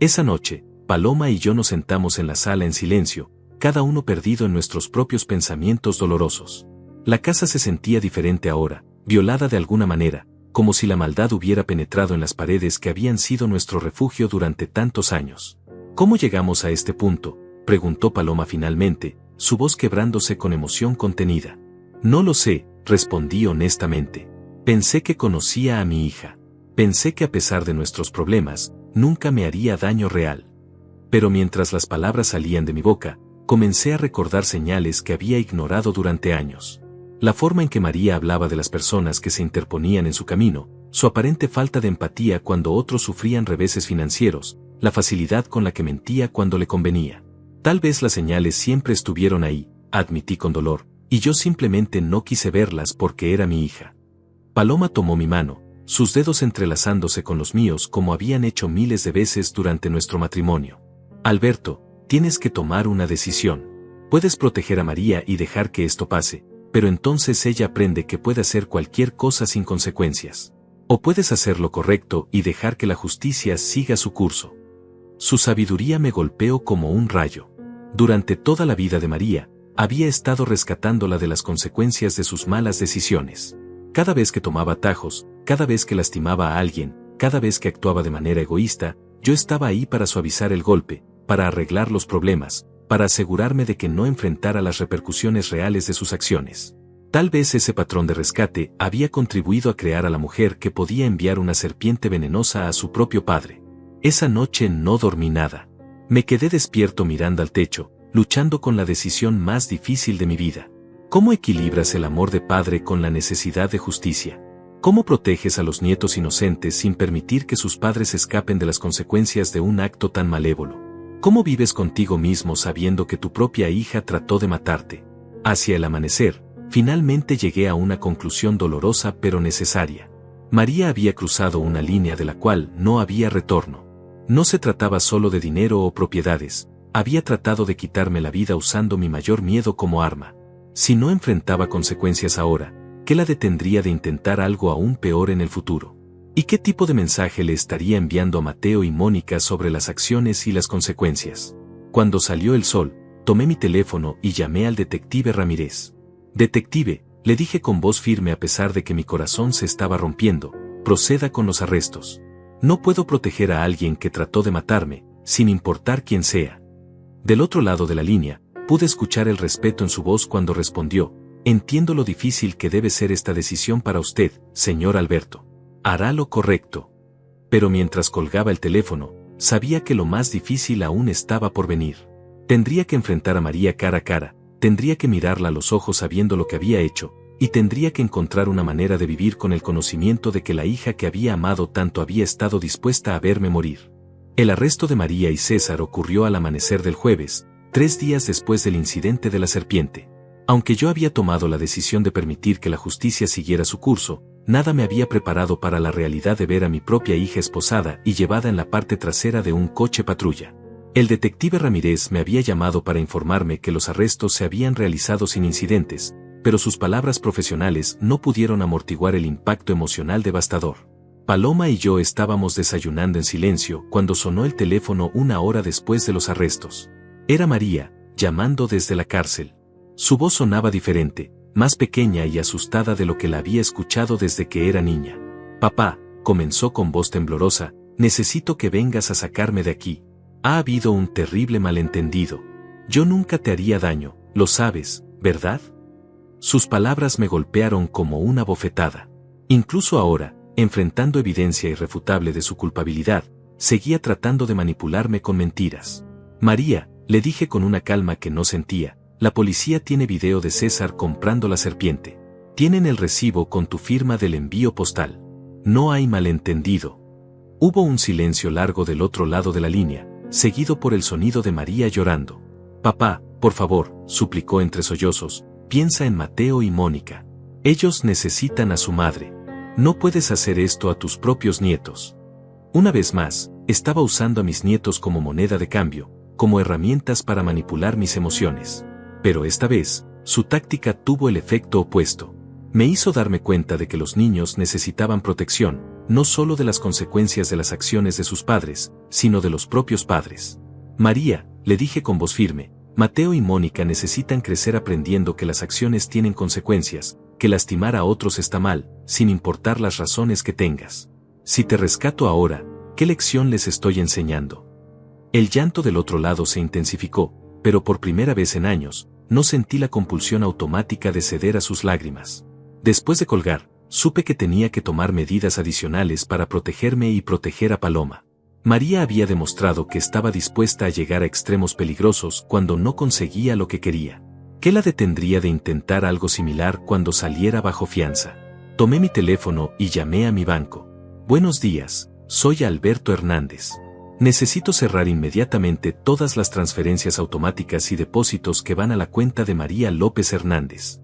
Esa noche, Paloma y yo nos sentamos en la sala en silencio, cada uno perdido en nuestros propios pensamientos dolorosos. La casa se sentía diferente ahora, violada de alguna manera, como si la maldad hubiera penetrado en las paredes que habían sido nuestro refugio durante tantos años. ¿Cómo llegamos a este punto?, preguntó Paloma finalmente, su voz quebrándose con emoción contenida. No lo sé, respondí honestamente. Pensé que conocía a mi hija. Pensé que a pesar de nuestros problemas, nunca me haría daño real. Pero mientras las palabras salían de mi boca, comencé a recordar señales que había ignorado durante años. La forma en que María hablaba de las personas que se interponían en su camino, su aparente falta de empatía cuando otros sufrían reveses financieros, la facilidad con la que mentía cuando le convenía. Tal vez las señales siempre estuvieron ahí, admití con dolor, y yo simplemente no quise verlas porque era mi hija. Paloma tomó mi mano, sus dedos entrelazándose con los míos como habían hecho miles de veces durante nuestro matrimonio. Alberto, tienes que tomar una decisión. Puedes proteger a María y dejar que esto pase, pero entonces ella aprende que puede hacer cualquier cosa sin consecuencias. O puedes hacer lo correcto y dejar que la justicia siga su curso. Su sabiduría me golpeó como un rayo. Durante toda la vida de María, había estado rescatándola de las consecuencias de sus malas decisiones. Cada vez que tomaba atajos, cada vez que lastimaba a alguien, cada vez que actuaba de manera egoísta, yo estaba ahí para suavizar el golpe, para arreglar los problemas, para asegurarme de que no enfrentara las repercusiones reales de sus acciones. Tal vez ese patrón de rescate había contribuido a crear a la mujer que podía enviar una serpiente venenosa a su propio padre. Esa noche no dormí nada. Me quedé despierto mirando al techo, luchando con la decisión más difícil de mi vida. ¿Cómo equilibras el amor de padre con la necesidad de justicia? ¿Cómo proteges a los nietos inocentes sin permitir que sus padres escapen de las consecuencias de un acto tan malévolo? ¿Cómo vives contigo mismo sabiendo que tu propia hija trató de matarte? Hacia el amanecer, finalmente llegué a una conclusión dolorosa pero necesaria. María había cruzado una línea de la cual no había retorno. No se trataba solo de dinero o propiedades, había tratado de quitarme la vida usando mi mayor miedo como arma. Si no enfrentaba consecuencias ahora, ¿qué la detendría de intentar algo aún peor en el futuro? ¿Y qué tipo de mensaje le estaría enviando a Mateo y Mónica sobre las acciones y las consecuencias? Cuando salió el sol, tomé mi teléfono y llamé al detective Ramírez. Detective, le dije con voz firme a pesar de que mi corazón se estaba rompiendo, proceda con los arrestos. No puedo proteger a alguien que trató de matarme, sin importar quién sea. Del otro lado de la línea, pude escuchar el respeto en su voz cuando respondió: entiendo lo difícil que debe ser esta decisión para usted, señor Alberto. Hará lo correcto. Pero mientras colgaba el teléfono, sabía que lo más difícil aún estaba por venir. Tendría que enfrentar a María cara a cara, tendría que mirarla a los ojos sabiendo lo que había hecho, y tendría que encontrar una manera de vivir con el conocimiento de que la hija que había amado tanto había estado dispuesta a verme morir. El arresto de María y César ocurrió al amanecer del jueves, 3 días después del incidente de la serpiente. Aunque yo había tomado la decisión de permitir que la justicia siguiera su curso, nada me había preparado para la realidad de ver a mi propia hija esposada y llevada en la parte trasera de un coche patrulla. El detective Ramírez me había llamado para informarme que los arrestos se habían realizado sin incidentes, pero sus palabras profesionales no pudieron amortiguar el impacto emocional devastador. Paloma y yo estábamos desayunando en silencio cuando sonó el teléfono 1 hora después de los arrestos. Era María, llamando desde la cárcel. Su voz sonaba diferente, más pequeña y asustada de lo que la había escuchado desde que era niña. Papá, comenzó con voz temblorosa, necesito que vengas a sacarme de aquí. Ha habido un terrible malentendido. Yo nunca te haría daño, lo sabes, ¿verdad? Sus palabras me golpearon como una bofetada. Incluso ahora, enfrentando evidencia irrefutable de su culpabilidad, seguía tratando de manipularme con mentiras. María, le dije con una calma que no sentía, la policía tiene video de César comprando la serpiente. Tienen el recibo con tu firma del envío postal. No hay malentendido. Hubo un silencio largo del otro lado de la línea, seguido por el sonido de María llorando. Papá, por favor, suplicó entre sollozos, piensa en Mateo y Mónica. Ellos necesitan a su madre. No puedes hacer esto a tus propios nietos. Una vez más, estaba usando a mis nietos como moneda de cambio, como herramientas para manipular mis emociones. Pero esta vez, su táctica tuvo el efecto opuesto. Me hizo darme cuenta de que los niños necesitaban protección, no solo de las consecuencias de las acciones de sus padres, sino de los propios padres. María, le dije con voz firme, Mateo y Mónica necesitan crecer aprendiendo que las acciones tienen consecuencias, que lastimar a otros está mal, sin importar las razones que tengas. Si te rescato ahora, ¿qué lección les estoy enseñando? El llanto del otro lado se intensificó, pero por primera vez en años, no sentí la compulsión automática de ceder a sus lágrimas. Después de colgar, supe que tenía que tomar medidas adicionales para protegerme y proteger a Paloma. María había demostrado que estaba dispuesta a llegar a extremos peligrosos cuando no conseguía lo que quería. ¿Qué la detendría de intentar algo similar cuando saliera bajo fianza? Tomé mi teléfono y llamé a mi banco. Buenos días, soy Alberto Hernández. Necesito cerrar inmediatamente todas las transferencias automáticas y depósitos que van a la cuenta de María López Hernández.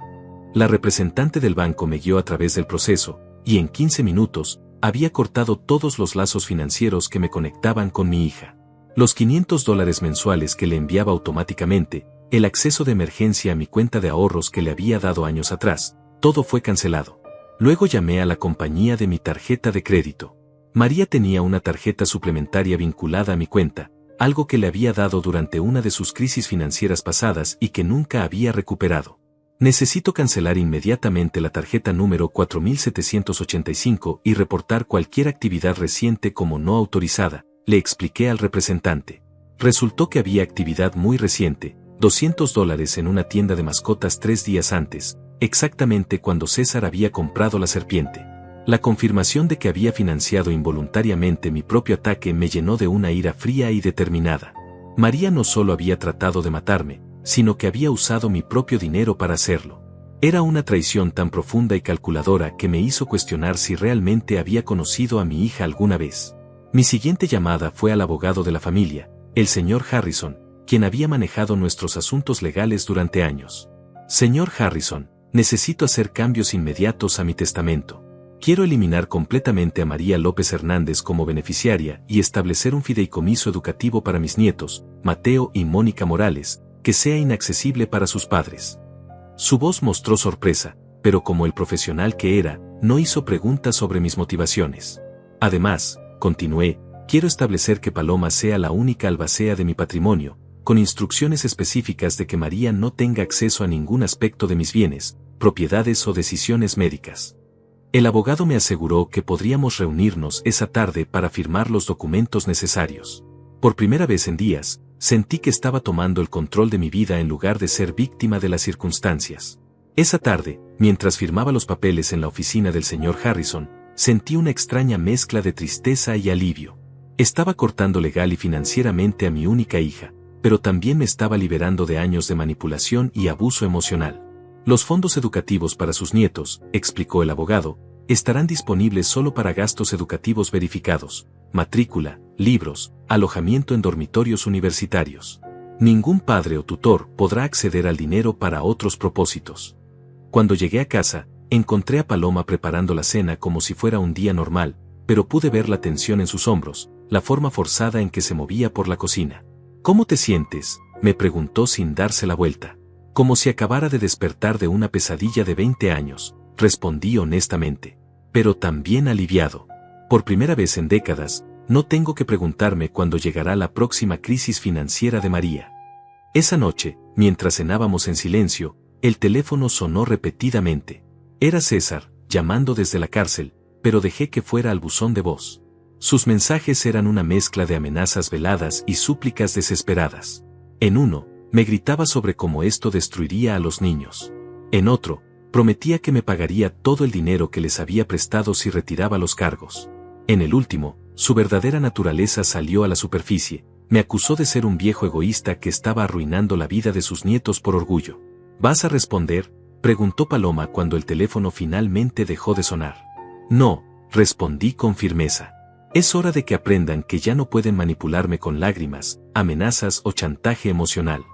La representante del banco me guió a través del proceso, y en 15 minutos, había cortado todos los lazos financieros que me conectaban con mi hija. Los $500 mensuales que le enviaba automáticamente, el acceso de emergencia a mi cuenta de ahorros que le había dado años atrás, todo fue cancelado. Luego llamé a la compañía de mi tarjeta de crédito. María tenía una tarjeta suplementaria vinculada a mi cuenta, algo que le había dado durante una de sus crisis financieras pasadas y que nunca había recuperado. Necesito cancelar inmediatamente la tarjeta número 4785 y reportar cualquier actividad reciente como no autorizada, le expliqué al representante. Resultó que había actividad muy reciente, $200 en una tienda de mascotas 3 días antes, exactamente cuando César había comprado la serpiente. La confirmación de que había financiado involuntariamente mi propio ataque me llenó de una ira fría y determinada. María no solo había tratado de matarme, sino que había usado mi propio dinero para hacerlo. Era una traición tan profunda y calculadora que me hizo cuestionar si realmente había conocido a mi hija alguna vez. Mi siguiente llamada fue al abogado de la familia, el señor Harrison, quien había manejado nuestros asuntos legales durante años. Señor Harrison, necesito hacer cambios inmediatos a mi testamento. Quiero eliminar completamente a María López Hernández como beneficiaria y establecer un fideicomiso educativo para mis nietos, Mateo y Mónica Morales, que sea inaccesible para sus padres. Su voz mostró sorpresa, pero como el profesional que era, no hizo preguntas sobre mis motivaciones. Además, continué, quiero establecer que Paloma sea la única albacea de mi patrimonio, con instrucciones específicas de que María no tenga acceso a ningún aspecto de mis bienes, propiedades o decisiones médicas. El abogado me aseguró que podríamos reunirnos esa tarde para firmar los documentos necesarios. Por primera vez en días, sentí que estaba tomando el control de mi vida en lugar de ser víctima de las circunstancias. Esa tarde, mientras firmaba los papeles en la oficina del señor Harrison, sentí una extraña mezcla de tristeza y alivio. Estaba cortando legal y financieramente a mi única hija, pero también me estaba liberando de años de manipulación y abuso emocional. Los fondos educativos para sus nietos, explicó el abogado, estarán disponibles solo para gastos educativos verificados, matrícula, libros, alojamiento en dormitorios universitarios. Ningún padre o tutor podrá acceder al dinero para otros propósitos. Cuando llegué a casa, encontré a Paloma preparando la cena como si fuera un día normal, pero pude ver la tensión en sus hombros, la forma forzada en que se movía por la cocina. ¿Cómo te sientes?, me preguntó sin darse la vuelta. Como si acabara de despertar de una pesadilla de 20 años, respondí honestamente. Pero también aliviado. Por primera vez en décadas, no tengo que preguntarme cuándo llegará la próxima crisis financiera de María. Esa noche, mientras cenábamos en silencio, el teléfono sonó repetidamente. Era César, llamando desde la cárcel, pero dejé que fuera al buzón de voz. Sus mensajes eran una mezcla de amenazas veladas y súplicas desesperadas. En uno, me gritaba sobre cómo esto destruiría a los niños. En otro, prometía que me pagaría todo el dinero que les había prestado si retiraba los cargos. En el último, su verdadera naturaleza salió a la superficie, me acusó de ser un viejo egoísta que estaba arruinando la vida de sus nietos por orgullo. ¿Vas a responder?, preguntó Paloma cuando el teléfono finalmente dejó de sonar. No, respondí con firmeza. Es hora de que aprendan que ya no pueden manipularme con lágrimas, amenazas o chantaje emocional.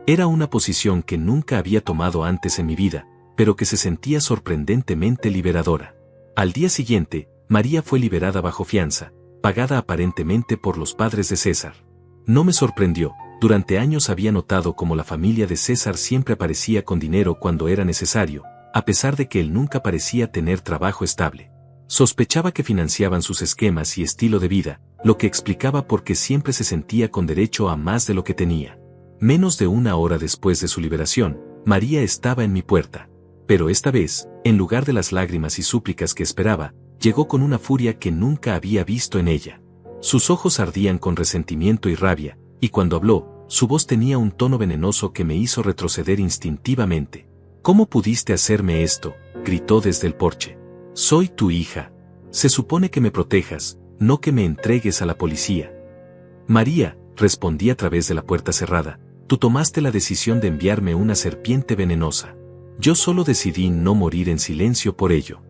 Era una posición que nunca había tomado antes en mi vida, pero que se sentía sorprendentemente liberadora. Al día siguiente, María fue liberada bajo fianza, pagada aparentemente por los padres de César. No me sorprendió, durante años había notado cómo la familia de César siempre aparecía con dinero cuando era necesario, a pesar de que él nunca parecía tener trabajo estable. Sospechaba que financiaban sus esquemas y estilo de vida, lo que explicaba por qué siempre se sentía con derecho a más de lo que tenía. Menos de una hora después de su liberación, María estaba en mi puerta. Pero esta vez, en lugar de las lágrimas y súplicas que esperaba, llegó con una furia que nunca había visto en ella. Sus ojos ardían con resentimiento y rabia, y cuando habló, su voz tenía un tono venenoso que me hizo retroceder instintivamente. ¿Cómo pudiste hacerme esto?, gritó desde el porche. Soy tu hija. Se supone que me protejas, no que me entregues a la policía. María, respondí a través de la puerta cerrada, tú tomaste la decisión de enviarme una serpiente venenosa. Yo solo decidí no morir en silencio por ello.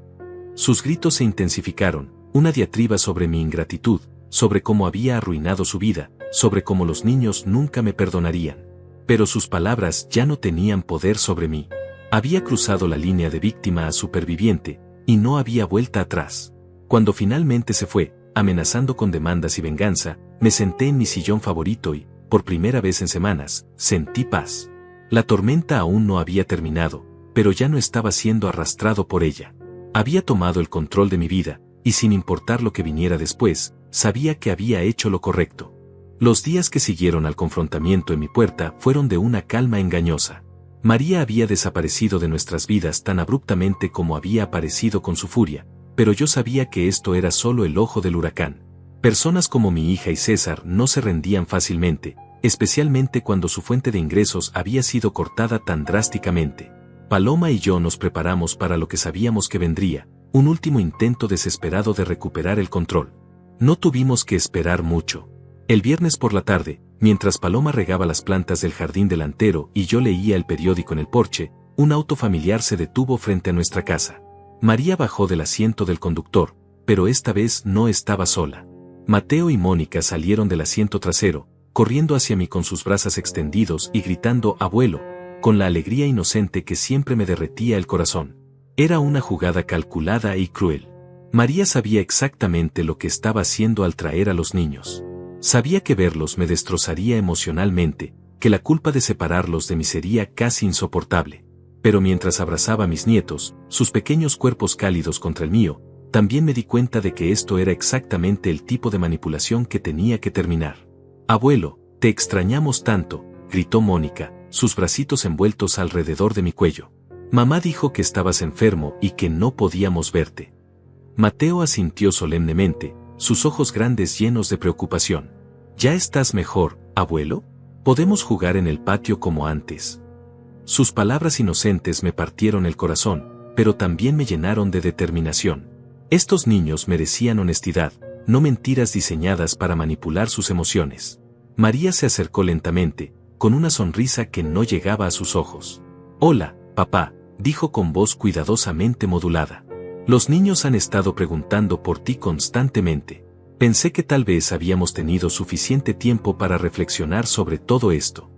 Sus gritos se intensificaron, una diatriba sobre mi ingratitud, sobre cómo había arruinado su vida, sobre cómo los niños nunca me perdonarían. Pero sus palabras ya no tenían poder sobre mí. Había cruzado la línea de víctima a superviviente, y no había vuelta atrás. Cuando finalmente se fue, amenazando con demandas y venganza, me senté en mi sillón favorito y, por primera vez en semanas, sentí paz. La tormenta aún no había terminado, pero ya no estaba siendo arrastrado por ella. Había tomado el control de mi vida, y sin importar lo que viniera después, sabía que había hecho lo correcto. Los días que siguieron al confrontamiento en mi puerta fueron de una calma engañosa. María había desaparecido de nuestras vidas tan abruptamente como había aparecido con su furia, pero yo sabía que esto era solo el ojo del huracán. Personas como mi hija y César no se rendían fácilmente, especialmente cuando su fuente de ingresos había sido cortada tan drásticamente. Paloma y yo nos preparamos para lo que sabíamos que vendría, un último intento desesperado de recuperar el control. No tuvimos que esperar mucho. El viernes por la tarde, mientras Paloma regaba las plantas del jardín delantero y yo leía el periódico en el porche, un auto familiar se detuvo frente a nuestra casa. María bajó del asiento del conductor, pero esta vez no estaba sola. Mateo y Mónica salieron del asiento trasero, corriendo hacia mí con sus brazos extendidos y gritando «abuelo», con la alegría inocente que siempre me derretía el corazón. Era una jugada calculada y cruel. María sabía exactamente lo que estaba haciendo al traer a los niños. Sabía que verlos me destrozaría emocionalmente, que la culpa de separarlos de mí sería casi insoportable. Pero mientras abrazaba a mis nietos, sus pequeños cuerpos cálidos contra el mío, también me di cuenta de que esto era exactamente el tipo de manipulación que tenía que terminar. «Abuelo, te extrañamos tanto», gritó Mónica, sus bracitos envueltos alrededor de mi cuello. «Mamá dijo que estabas enfermo y que no podíamos verte». Mateo asintió solemnemente, sus ojos grandes llenos de preocupación. «¿Ya estás mejor, abuelo? ¿Podemos jugar en el patio como antes?». Sus palabras inocentes me partieron el corazón, pero también me llenaron de determinación. Estos niños merecían honestidad, no mentiras diseñadas para manipular sus emociones. María se acercó lentamente, con una sonrisa que no llegaba a sus ojos. «Hola, papá», dijo con voz cuidadosamente modulada. «Los niños han estado preguntando por ti constantemente. Pensé que tal vez habíamos tenido suficiente tiempo para reflexionar sobre todo esto».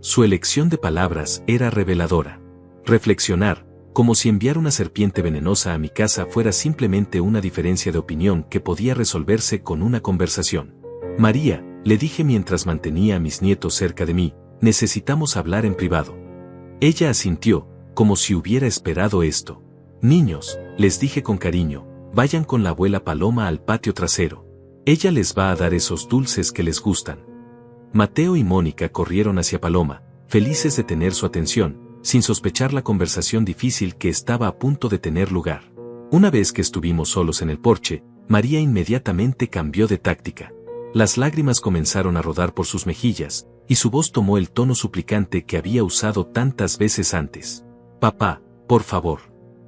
Su elección de palabras era reveladora. Reflexionar, como si enviar una serpiente venenosa a mi casa fuera simplemente una diferencia de opinión que podía resolverse con una conversación. «María», le dije mientras mantenía a mis nietos cerca de mí, «necesitamos hablar en privado». Ella asintió, como si hubiera esperado esto. «Niños», les dije con cariño, «vayan con la abuela Paloma al patio trasero. Ella les va a dar esos dulces que les gustan». Mateo y Mónica corrieron hacia Paloma, felices de tener su atención, sin sospechar la conversación difícil que estaba a punto de tener lugar. Una vez que estuvimos solos en el porche, María inmediatamente cambió de táctica. Las lágrimas comenzaron a rodar por sus mejillas, y su voz tomó el tono suplicante que había usado tantas veces antes. «Papá, por favor.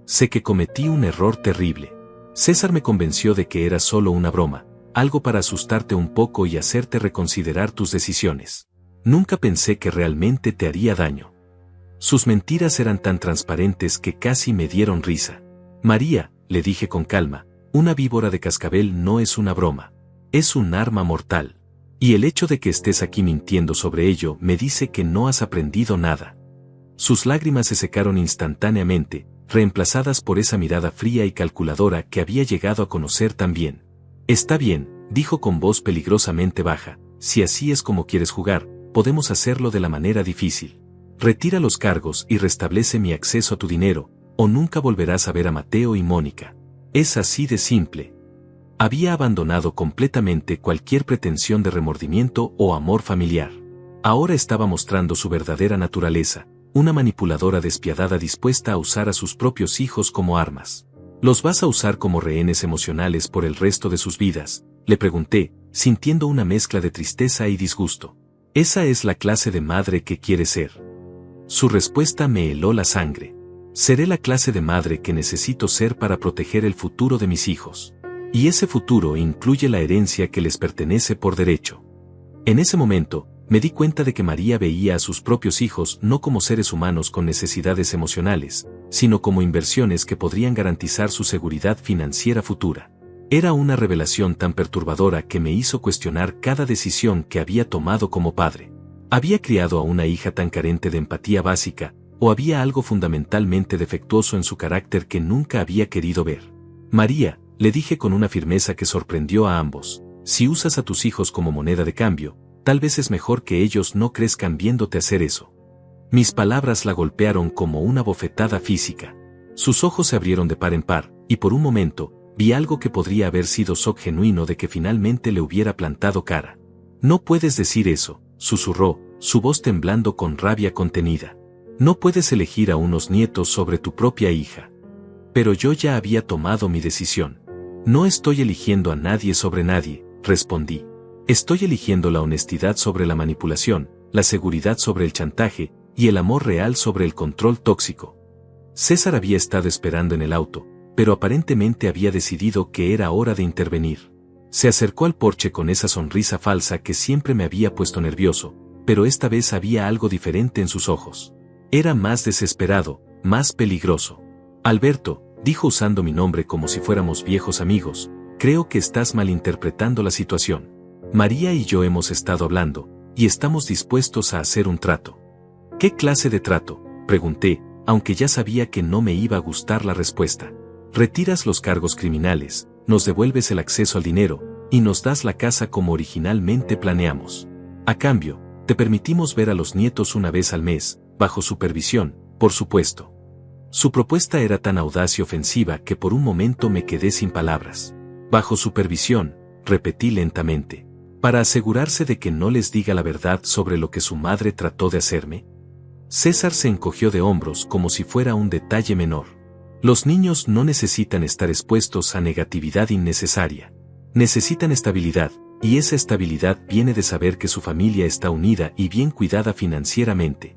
Sé que cometí un error terrible. César me convenció de que era solo una broma. algo para asustarte un poco y hacerte reconsiderar tus decisiones. Nunca pensé que realmente te haría daño. Sus mentiras eran tan transparentes que casi me dieron risa. María, le dije con calma, una víbora de cascabel no es una broma. Es un arma mortal. Y el hecho de que estés aquí mintiendo sobre ello me dice que no has aprendido nada. Sus lágrimas se secaron instantáneamente, reemplazadas por esa mirada fría y calculadora que había llegado a conocer tan bien. Está bien, dijo con voz peligrosamente baja, si así es como quieres jugar, podemos hacerlo de la manera difícil. Retira los cargos y restablece mi acceso a tu dinero, o nunca volverás a ver a Mateo y Mónica. Es así de simple. Había abandonado completamente cualquier pretensión de remordimiento o amor familiar. Ahora estaba mostrando su verdadera naturaleza, una manipuladora despiadada dispuesta a usar a sus propios hijos como armas. ¿Los vas a usar como rehenes emocionales por el resto de sus vidas?, le pregunté, sintiendo una mezcla de tristeza y disgusto. ¿Esa es la clase de madre que quieres ser? Su respuesta me heló la sangre. Seré la clase de madre que necesito ser para proteger el futuro de mis hijos. Y ese futuro incluye la herencia que les pertenece por derecho. En ese momento, me di cuenta de que María veía a sus propios hijos no como seres humanos con necesidades emocionales, sino como inversiones que podrían garantizar su seguridad financiera futura. Era una revelación tan perturbadora que me hizo cuestionar cada decisión que había tomado como padre. ¿Había criado a una hija tan carente de empatía básica, o había algo fundamentalmente defectuoso en su carácter que nunca había querido ver? María, le dije con una firmeza que sorprendió a ambos, si usas a tus hijos como moneda de cambio, tal vez es mejor que ellos no crezcan viéndote hacer eso. Mis palabras la golpearon como una bofetada física. Sus ojos se abrieron de par en par, y por un momento, vi algo que podría haber sido shock genuino de que finalmente le hubiera plantado cara. No puedes decir eso, susurró, su voz temblando con rabia contenida. No puedes elegir a unos nietos sobre tu propia hija. Pero yo ya había tomado mi decisión. No estoy eligiendo a nadie sobre nadie, respondí. Estoy eligiendo la honestidad sobre la manipulación, la seguridad sobre el chantaje, y el amor real sobre el control tóxico. César había estado esperando en el auto, pero aparentemente había decidido que era hora de intervenir. Se acercó al porche con esa sonrisa falsa que siempre me había puesto nervioso, pero esta vez había algo diferente en sus ojos. Era más desesperado, más peligroso. Alberto, dijo usando mi nombre como si fuéramos viejos amigos, creo que estás malinterpretando la situación. María y yo hemos estado hablando, y estamos dispuestos a hacer un trato. ¿Qué clase de trato?, pregunté, aunque ya sabía que no me iba a gustar la respuesta. Retiras los cargos criminales, nos devuelves el acceso al dinero, y nos das la casa como originalmente planeamos. A cambio, te permitimos ver a los nietos una vez al mes, bajo supervisión, por supuesto. Su propuesta era tan audaz y ofensiva que por un momento me quedé sin palabras. Bajo supervisión, repetí lentamente. Para asegurarse de que no les diga la verdad sobre lo que su madre trató de hacerme. César se encogió de hombros como si fuera un detalle menor. Los niños no necesitan estar expuestos a negatividad innecesaria. Necesitan estabilidad, y esa estabilidad viene de saber que su familia está unida y bien cuidada financieramente.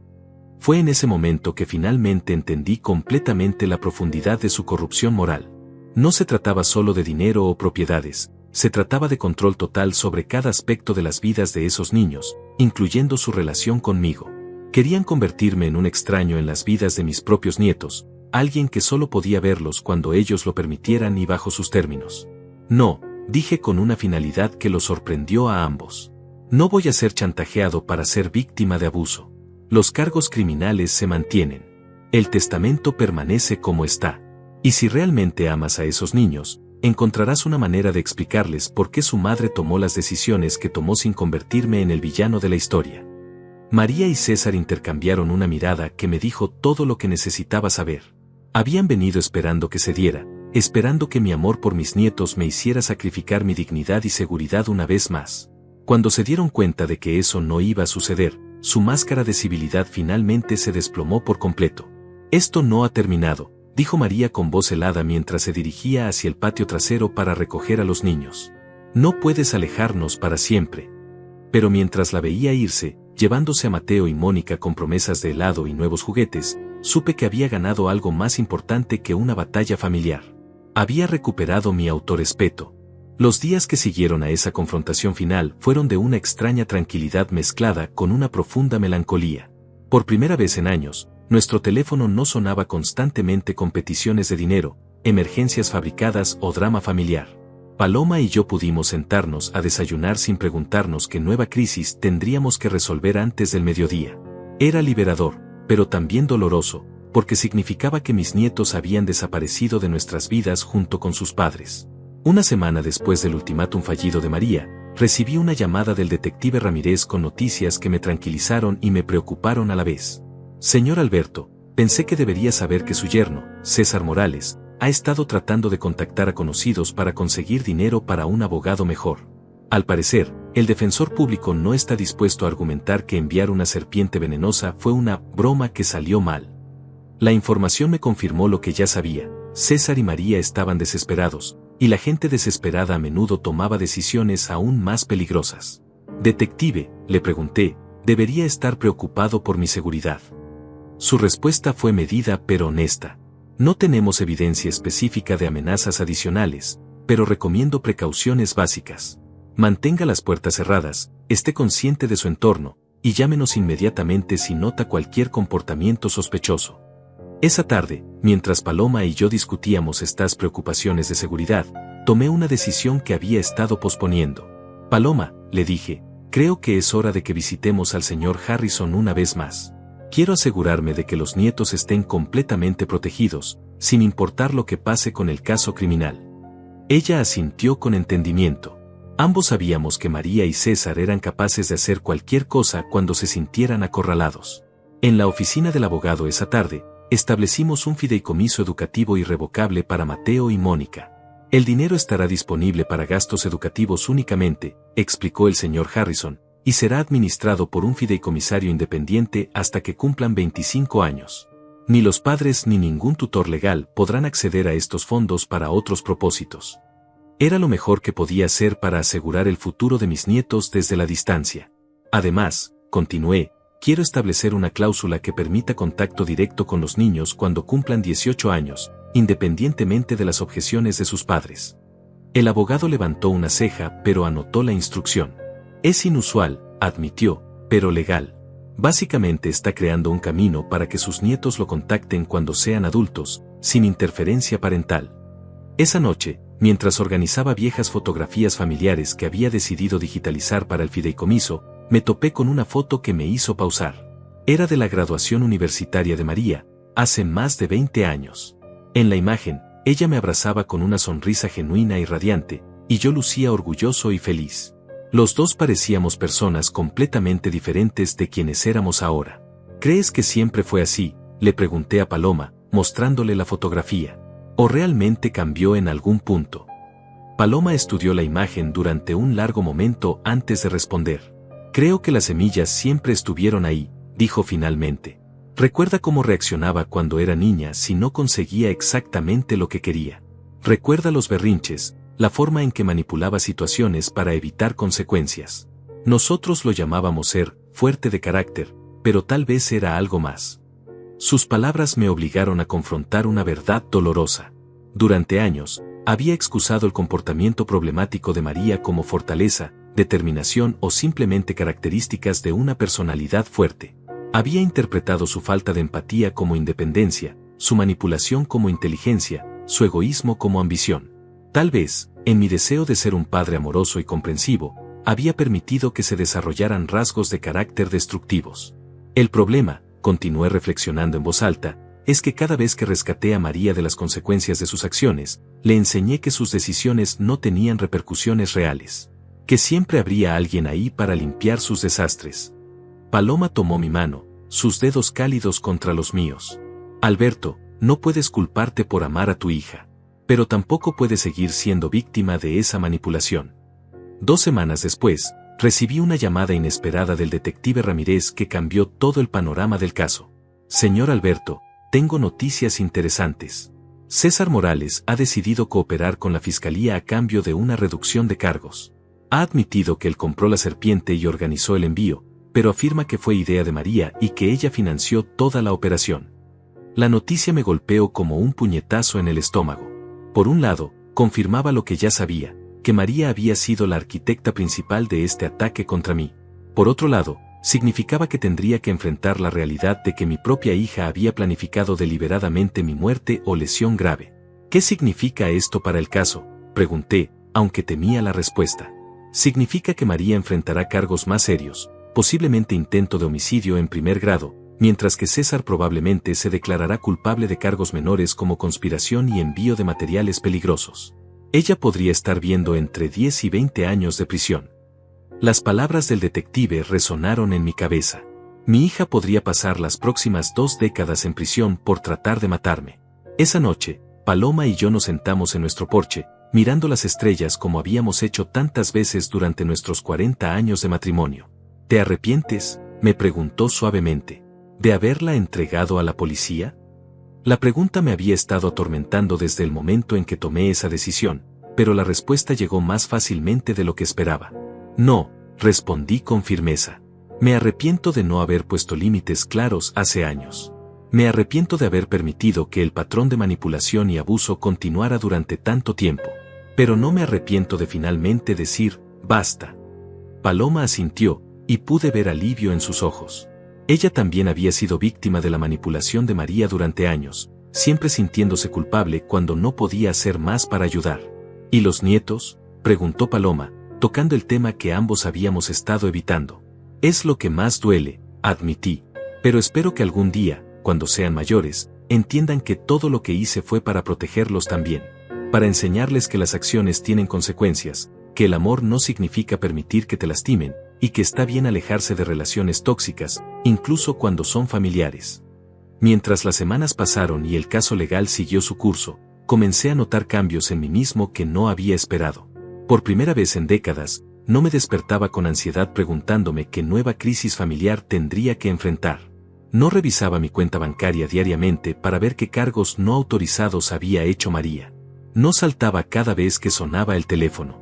Fue en ese momento que finalmente entendí completamente la profundidad de su corrupción moral. No se trataba solo de dinero o propiedades, se trataba de control total sobre cada aspecto de las vidas de esos niños, incluyendo su relación conmigo. Querían convertirme en un extraño en las vidas de mis propios nietos, alguien que solo podía verlos cuando ellos lo permitieran y bajo sus términos. No, dije con una finalidad que los sorprendió a ambos. No voy a ser chantajeado para ser víctima de abuso. Los cargos criminales se mantienen. El testamento permanece como está. Y si realmente amas a esos niños, encontrarás una manera de explicarles por qué su madre tomó las decisiones que tomó sin convertirme en el villano de la historia. María y César intercambiaron una mirada que me dijo todo lo que necesitaba saber. Habían venido esperando que se diera, esperando que mi amor por mis nietos me hiciera sacrificar mi dignidad y seguridad una vez más. Cuando se dieron cuenta de que eso no iba a suceder, su máscara de civilidad finalmente se desplomó por completo. Esto no ha terminado, dijo María con voz helada mientras se dirigía hacia el patio trasero para recoger a los niños. No puedes alejarnos para siempre. Pero mientras la veía irse, llevándose a Mateo y Mónica con promesas de helado y nuevos juguetes, supe que había ganado algo más importante que una batalla familiar. Había recuperado mi autorrespeto. Los días que siguieron a esa confrontación final fueron de una extraña tranquilidad mezclada con una profunda melancolía. Por primera vez en años, nuestro teléfono no sonaba constantemente con peticiones de dinero, emergencias fabricadas o drama familiar. Paloma y yo pudimos sentarnos a desayunar sin preguntarnos qué nueva crisis tendríamos que resolver antes del mediodía. Era liberador, pero también doloroso, porque significaba que mis nietos habían desaparecido de nuestras vidas junto con sus padres. Una semana después del ultimátum fallido de María, recibí una llamada del detective Ramírez con noticias que me tranquilizaron y me preocuparon a la vez. Señor Alberto, pensé que debería saber que su yerno, César Morales, ha estado tratando de contactar a conocidos para conseguir dinero para un abogado mejor. Al parecer, el defensor público no está dispuesto a argumentar que enviar una serpiente venenosa fue una broma que salió mal. La información me confirmó lo que ya sabía. César y María estaban desesperados, y la gente desesperada a menudo tomaba decisiones aún más peligrosas. Detective, le pregunté, ¿debería estar preocupado por mi seguridad? Su respuesta fue medida pero honesta. No tenemos evidencia específica de amenazas adicionales, pero recomiendo precauciones básicas. Mantenga las puertas cerradas, esté consciente de su entorno, y llámenos inmediatamente si nota cualquier comportamiento sospechoso. Esa tarde, mientras Paloma y yo discutíamos estas preocupaciones de seguridad, tomé una decisión que había estado posponiendo. Paloma, le dije, creo que es hora de que visitemos al señor Harrison una vez más. Quiero asegurarme de que los nietos estén completamente protegidos, sin importar lo que pase con el caso criminal. Ella asintió con entendimiento. Ambos sabíamos que María y César eran capaces de hacer cualquier cosa cuando se sintieran acorralados. En la oficina del abogado esa tarde, establecimos un fideicomiso educativo irrevocable para Mateo y Mónica. El dinero estará disponible para gastos educativos únicamente, explicó el señor Harrison, y será administrado por un fideicomisario independiente hasta que cumplan 25 años. Ni los padres ni ningún tutor legal podrán acceder a estos fondos para otros propósitos. Era lo mejor que podía hacer para asegurar el futuro de mis nietos desde la distancia. Además, continué, quiero establecer una cláusula que permita contacto directo con los niños cuando cumplan 18 años, independientemente de las objeciones de sus padres. El abogado levantó una ceja pero anotó la instrucción. Es inusual, admitió, pero legal. Básicamente está creando un camino para que sus nietos lo contacten cuando sean adultos, sin interferencia parental. Esa noche, mientras organizaba viejas fotografías familiares que había decidido digitalizar para el fideicomiso, me topé con una foto que me hizo pausar. Era de la graduación universitaria de María, hace más de 20 años. En la imagen, ella me abrazaba con una sonrisa genuina y radiante, y yo lucía orgulloso y feliz. Los dos parecíamos personas completamente diferentes de quienes éramos ahora. ¿Crees que siempre fue así?, le pregunté a Paloma, mostrándole la fotografía. ¿O realmente cambió en algún punto? Paloma estudió la imagen durante un largo momento antes de responder. Creo que las semillas siempre estuvieron ahí, dijo finalmente. Recuerda cómo reaccionaba cuando era niña si no conseguía exactamente lo que quería. Recuerda los berrinches, la forma en que manipulaba situaciones para evitar consecuencias. Nosotros lo llamábamos ser fuerte de carácter, pero tal vez era algo más. Sus palabras me obligaron a confrontar una verdad dolorosa. Durante años, había excusado el comportamiento problemático de María como fortaleza, determinación o simplemente características de una personalidad fuerte. Había interpretado su falta de empatía como independencia, su manipulación como inteligencia, su egoísmo como ambición. Tal vez, en mi deseo de ser un padre amoroso y comprensivo, había permitido que se desarrollaran rasgos de carácter destructivos. El problema, continué reflexionando en voz alta, es que cada vez que rescaté a María de las consecuencias de sus acciones, le enseñé que sus decisiones no tenían repercusiones reales. Que siempre habría alguien ahí para limpiar sus desastres. Paloma tomó mi mano, sus dedos cálidos contra los míos. Alberto, no puedes culparte por amar a tu hija. Pero tampoco puedes seguir siendo víctima de esa manipulación. 2 semanas después, recibí una llamada inesperada del detective Ramírez que cambió todo el panorama del caso. Señor Alberto, tengo noticias interesantes. César Morales ha decidido cooperar con la fiscalía a cambio de una reducción de cargos. Ha admitido que él compró la serpiente y organizó el envío, pero afirma que fue idea de María y que ella financió toda la operación. La noticia me golpeó como un puñetazo en el estómago. Por un lado, confirmaba lo que ya sabía, que María había sido la arquitecta principal de este ataque contra mí. Por otro lado, significaba que tendría que enfrentar la realidad de que mi propia hija había planificado deliberadamente mi muerte o lesión grave. ¿Qué significa esto para el caso?, pregunté, aunque temía la respuesta. Significa que María enfrentará cargos más serios, posiblemente intento de homicidio en primer grado, mientras que César probablemente se declarará culpable de cargos menores como conspiración y envío de materiales peligrosos. Ella podría estar viendo entre 10 y 20 años de prisión. Las palabras del detective resonaron en mi cabeza. Mi hija podría pasar las próximas 2 décadas en prisión por tratar de matarme. Esa noche, Paloma y yo nos sentamos en nuestro porche, mirando las estrellas como habíamos hecho tantas veces durante nuestros 40 años de matrimonio. ¿Te arrepientes?, me preguntó suavemente, ¿de haberla entregado a la policía? La pregunta me había estado atormentando desde el momento en que tomé esa decisión, pero la respuesta llegó más fácilmente de lo que esperaba. No, respondí con firmeza. Me arrepiento de no haber puesto límites claros hace años. Me arrepiento de haber permitido que el patrón de manipulación y abuso continuara durante tanto tiempo. Pero no me arrepiento de finalmente decir, basta. Paloma asintió, y pude ver alivio en sus ojos. Ella también había sido víctima de la manipulación de María durante años, siempre sintiéndose culpable cuando no podía hacer más para ayudar. ¿Y los nietos?, preguntó Paloma, tocando el tema que ambos habíamos estado evitando. Es lo que más duele, admití. Pero espero que algún día, cuando sean mayores, entiendan que todo lo que hice fue para protegerlos también. Para enseñarles que las acciones tienen consecuencias, que el amor no significa permitir que te lastimen, y que está bien alejarse de relaciones tóxicas, incluso cuando son familiares. Mientras las semanas pasaron y el caso legal siguió su curso, comencé a notar cambios en mí mismo que no había esperado. Por primera vez en décadas, no me despertaba con ansiedad preguntándome qué nueva crisis familiar tendría que enfrentar. No revisaba mi cuenta bancaria diariamente para ver qué cargos no autorizados había hecho María. No saltaba cada vez que sonaba el teléfono.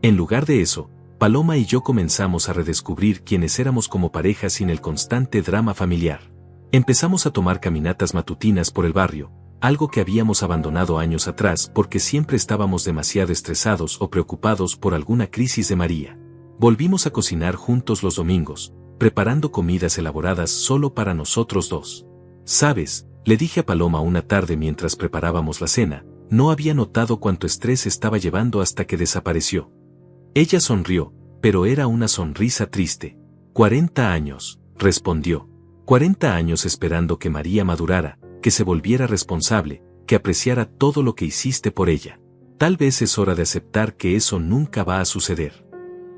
En lugar de eso, Paloma y yo comenzamos a redescubrir quiénes éramos como pareja sin el constante drama familiar. Empezamos a tomar caminatas matutinas por el barrio, algo que habíamos abandonado años atrás porque siempre estábamos demasiado estresados o preocupados por alguna crisis de María. Volvimos a cocinar juntos los domingos, preparando comidas elaboradas solo para nosotros dos. ¿Sabes?, le dije a Paloma una tarde mientras preparábamos la cena, no había notado cuánto estrés estaba llevando hasta que desapareció. Ella sonrió, pero era una sonrisa triste. 40 años, respondió. 40 años esperando que María madurara, que se volviera responsable, que apreciara todo lo que hiciste por ella. Tal vez es hora de aceptar que eso nunca va a suceder.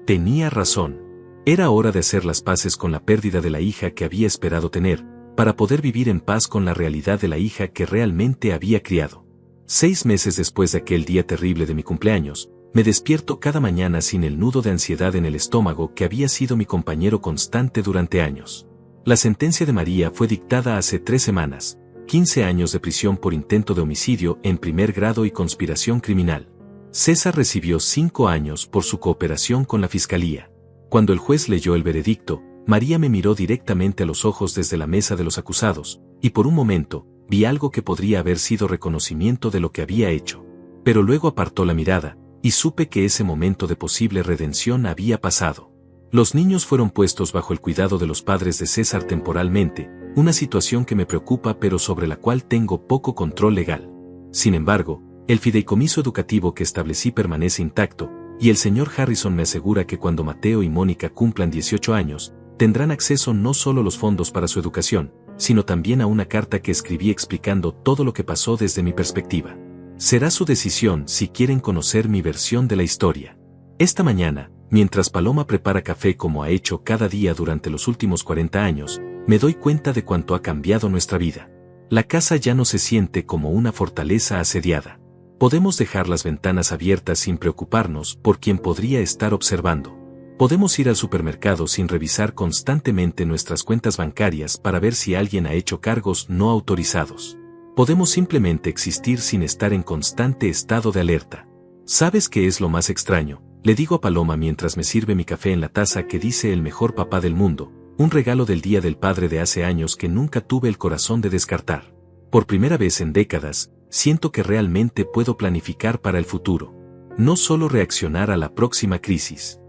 Tenía razón. Era hora de hacer las paces con la pérdida de la hija que había esperado tener, para poder vivir en paz con la realidad de la hija que realmente había criado. 6 meses después de aquel día terrible de mi cumpleaños, me despierto cada mañana sin el nudo de ansiedad en el estómago que había sido mi compañero constante durante años. La sentencia de María fue dictada hace 3 semanas, 15 años de prisión por intento de homicidio en primer grado y conspiración criminal. César recibió 5 años por su cooperación con la fiscalía. Cuando el juez leyó el veredicto, María me miró directamente a los ojos desde la mesa de los acusados, y por un momento, vi algo que podría haber sido reconocimiento de lo que había hecho. Pero luego apartó la mirada, y supe que ese momento de posible redención había pasado. Los niños fueron puestos bajo el cuidado de los padres de César temporalmente, una situación que me preocupa pero sobre la cual tengo poco control legal. Sin embargo, el fideicomiso educativo que establecí permanece intacto, y el señor Harrison me asegura que cuando Mateo y Mónica cumplan 18 años, tendrán acceso no solo a los fondos para su educación, sino también a una carta que escribí explicando todo lo que pasó desde mi perspectiva. Será su decisión si quieren conocer mi versión de la historia. Esta mañana, mientras Paloma prepara café como ha hecho cada día durante los últimos 40 años, me doy cuenta de cuánto ha cambiado nuestra vida. La casa ya no se siente como una fortaleza asediada. Podemos dejar las ventanas abiertas sin preocuparnos por quien podría estar observando. Podemos ir al supermercado sin revisar constantemente nuestras cuentas bancarias para ver si alguien ha hecho cargos no autorizados. Podemos simplemente existir sin estar en constante estado de alerta. ¿Sabes qué es lo más extraño?, le digo a Paloma mientras me sirve mi café en la taza que dice el mejor papá del mundo, un regalo del Día del Padre de hace años que nunca tuve el corazón de descartar. Por primera vez en décadas, siento que realmente puedo planificar para el futuro. no solo reaccionar a la próxima crisis.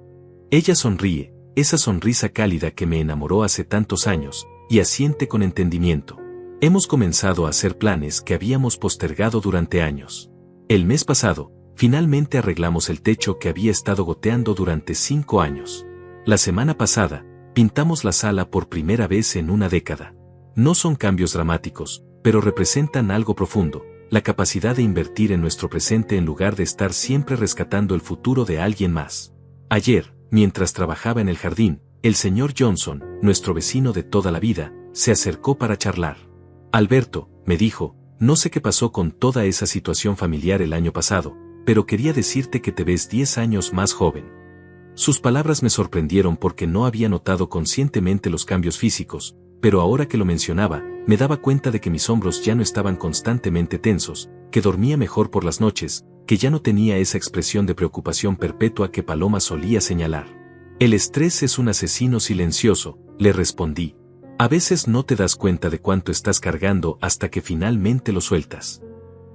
Ella sonríe, esa sonrisa cálida que me enamoró hace tantos años, y asiente con entendimiento. Hemos comenzado a hacer planes que habíamos postergado durante años. El mes pasado, finalmente arreglamos el techo que había estado goteando durante 5 años. La semana pasada, pintamos la sala por primera vez en una década. No son cambios dramáticos, pero representan algo profundo, la capacidad de invertir en nuestro presente en lugar de estar siempre rescatando el futuro de alguien más. Ayer, mientras trabajaba en el jardín, el señor Johnson, nuestro vecino de toda la vida, se acercó para charlar. Alberto, me dijo, no sé qué pasó con toda esa situación familiar el año pasado, pero quería decirte que te ves 10 años más joven. Sus palabras me sorprendieron porque no había notado conscientemente los cambios físicos, pero ahora que lo mencionaba, me daba cuenta de que mis hombros ya no estaban constantemente tensos, que dormía mejor por las noches, que ya no tenía esa expresión de preocupación perpetua que Paloma solía señalar. El estrés es un asesino silencioso, le respondí. A veces no te das cuenta de cuánto estás cargando hasta que finalmente lo sueltas.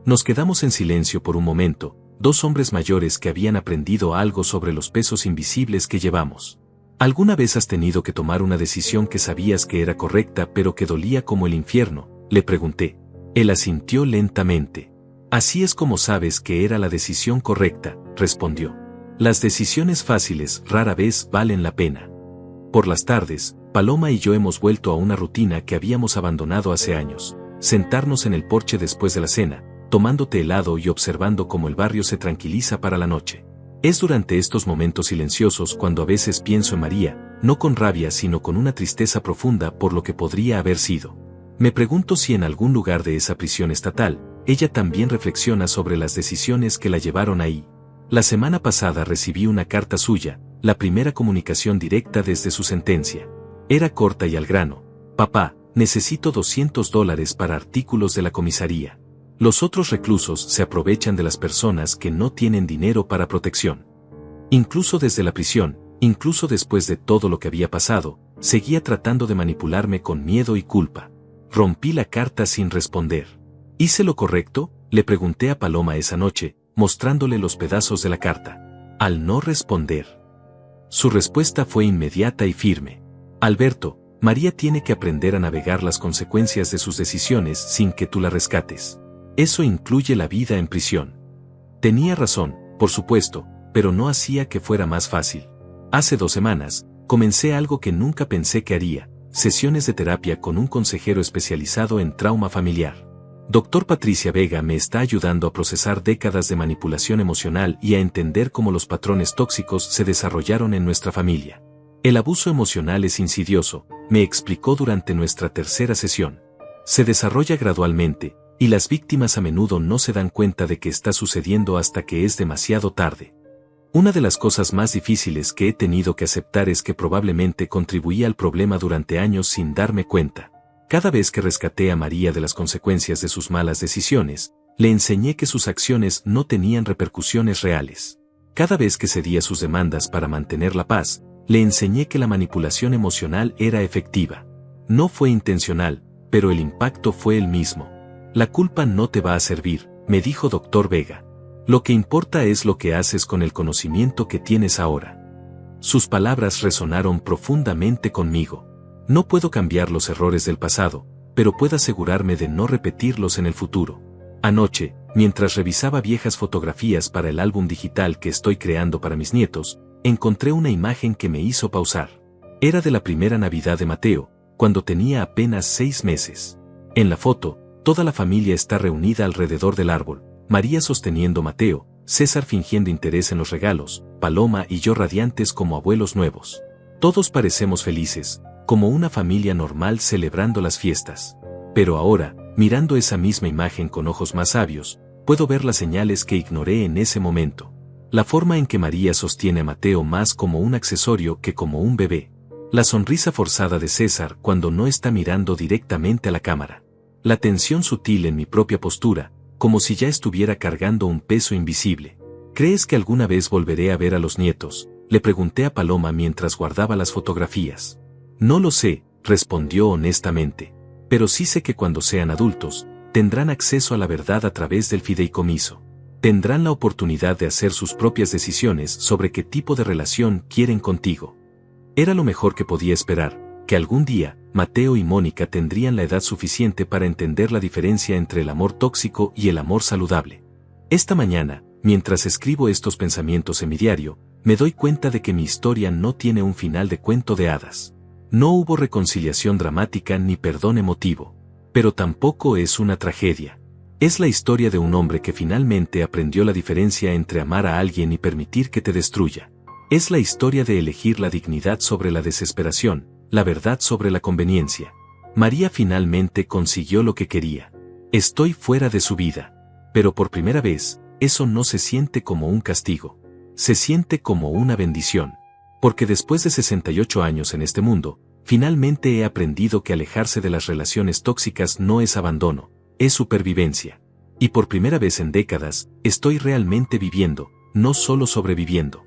Nos quedamos en silencio por un momento, dos hombres mayores que habían aprendido algo sobre los pesos invisibles que llevamos. ¿Alguna vez has tenido que tomar una decisión que sabías que era correcta pero que dolía como el infierno?, le pregunté. Él asintió lentamente. Así es como sabes que era la decisión correcta, respondió. Las decisiones fáciles rara vez valen la pena. Por las tardes, Paloma y yo hemos vuelto a una rutina que habíamos abandonado hace años, sentarnos en el porche después de la cena, tomándote helado y observando cómo el barrio se tranquiliza para la noche. Es durante estos momentos silenciosos cuando a veces pienso en María, no con rabia sino con una tristeza profunda por lo que podría haber sido. Me pregunto si en algún lugar de esa prisión estatal, ella también reflexiona sobre las decisiones que la llevaron ahí. La semana pasada recibí una carta suya, la primera comunicación directa desde su sentencia. Era corta y al grano. Papá, necesito $200 para artículos de la comisaría. Los otros reclusos se aprovechan de las personas que no tienen dinero para protección. Incluso desde la prisión, incluso después de todo lo que había pasado, seguía tratando de manipularme con miedo y culpa. Rompí la carta sin responder. ¿Hice lo correcto?, le pregunté a Paloma esa noche, mostrándole los pedazos de la carta. Al no responder, su respuesta fue inmediata y firme. Alberto, María tiene que aprender a navegar las consecuencias de sus decisiones sin que tú la rescates. Eso incluye la vida en prisión. Tenía razón, por supuesto, pero no hacía que fuera más fácil. Hace 2 semanas, comencé algo que nunca pensé que haría, sesiones de terapia con un consejero especializado en trauma familiar. Dr. Patricia Vega me está ayudando a procesar décadas de manipulación emocional y a entender cómo los patrones tóxicos se desarrollaron en nuestra familia. El abuso emocional es insidioso, me explicó durante nuestra tercera sesión. Se desarrolla gradualmente, y las víctimas a menudo no se dan cuenta de que está sucediendo hasta que es demasiado tarde. Una de las cosas más difíciles que he tenido que aceptar es que probablemente contribuía al problema durante años sin darme cuenta. Cada vez que rescaté a María de las consecuencias de sus malas decisiones, le enseñé que sus acciones no tenían repercusiones reales. Cada vez que cedía sus demandas para mantener la paz, le enseñé que la manipulación emocional era efectiva. No fue intencional, pero el impacto fue el mismo. La culpa no te va a servir, me dijo Dr. Vega. Lo que importa es lo que haces con el conocimiento que tienes ahora. Sus palabras resonaron profundamente conmigo. No puedo cambiar los errores del pasado, pero puedo asegurarme de no repetirlos en el futuro. Anoche, mientras revisaba viejas fotografías para el álbum digital que estoy creando para mis nietos, encontré una imagen que me hizo pausar. Era de la primera Navidad de Mateo, cuando tenía apenas 6 meses. En la foto, toda la familia está reunida alrededor del árbol, María sosteniendo a Mateo, César fingiendo interés en los regalos, Paloma y yo radiantes como abuelos nuevos. Todos parecemos felices, como una familia normal celebrando las fiestas. Pero ahora, mirando esa misma imagen con ojos más sabios, puedo ver las señales que ignoré en ese momento. La forma en que María sostiene a Mateo más como un accesorio que como un bebé. La sonrisa forzada de César cuando no está mirando directamente a la cámara. La tensión sutil en mi propia postura, como si ya estuviera cargando un peso invisible. ¿Crees que alguna vez volveré a ver a los nietos?, le pregunté a Paloma mientras guardaba las fotografías. No lo sé, respondió honestamente. Pero sí sé que cuando sean adultos, tendrán acceso a la verdad a través del fideicomiso. Tendrán la oportunidad de hacer sus propias decisiones sobre qué tipo de relación quieren contigo. Era lo mejor que podía esperar, que algún día, Mateo y Mónica tendrían la edad suficiente para entender la diferencia entre el amor tóxico y el amor saludable. Esta mañana, mientras escribo estos pensamientos en mi diario, me doy cuenta de que mi historia no tiene un final de cuento de hadas. No hubo reconciliación dramática ni perdón emotivo. Pero tampoco es una tragedia. Es la historia de un hombre que finalmente aprendió la diferencia entre amar a alguien y permitir que te destruya. Es la historia de elegir la dignidad sobre la desesperación, la verdad sobre la conveniencia. María finalmente consiguió lo que quería. Estoy fuera de su vida. Pero por primera vez, eso no se siente como un castigo. Se siente como una bendición. Porque después de 68 años en este mundo, finalmente he aprendido que alejarse de las relaciones tóxicas no es abandono, es supervivencia. Y por primera vez en décadas, estoy realmente viviendo, no solo sobreviviendo.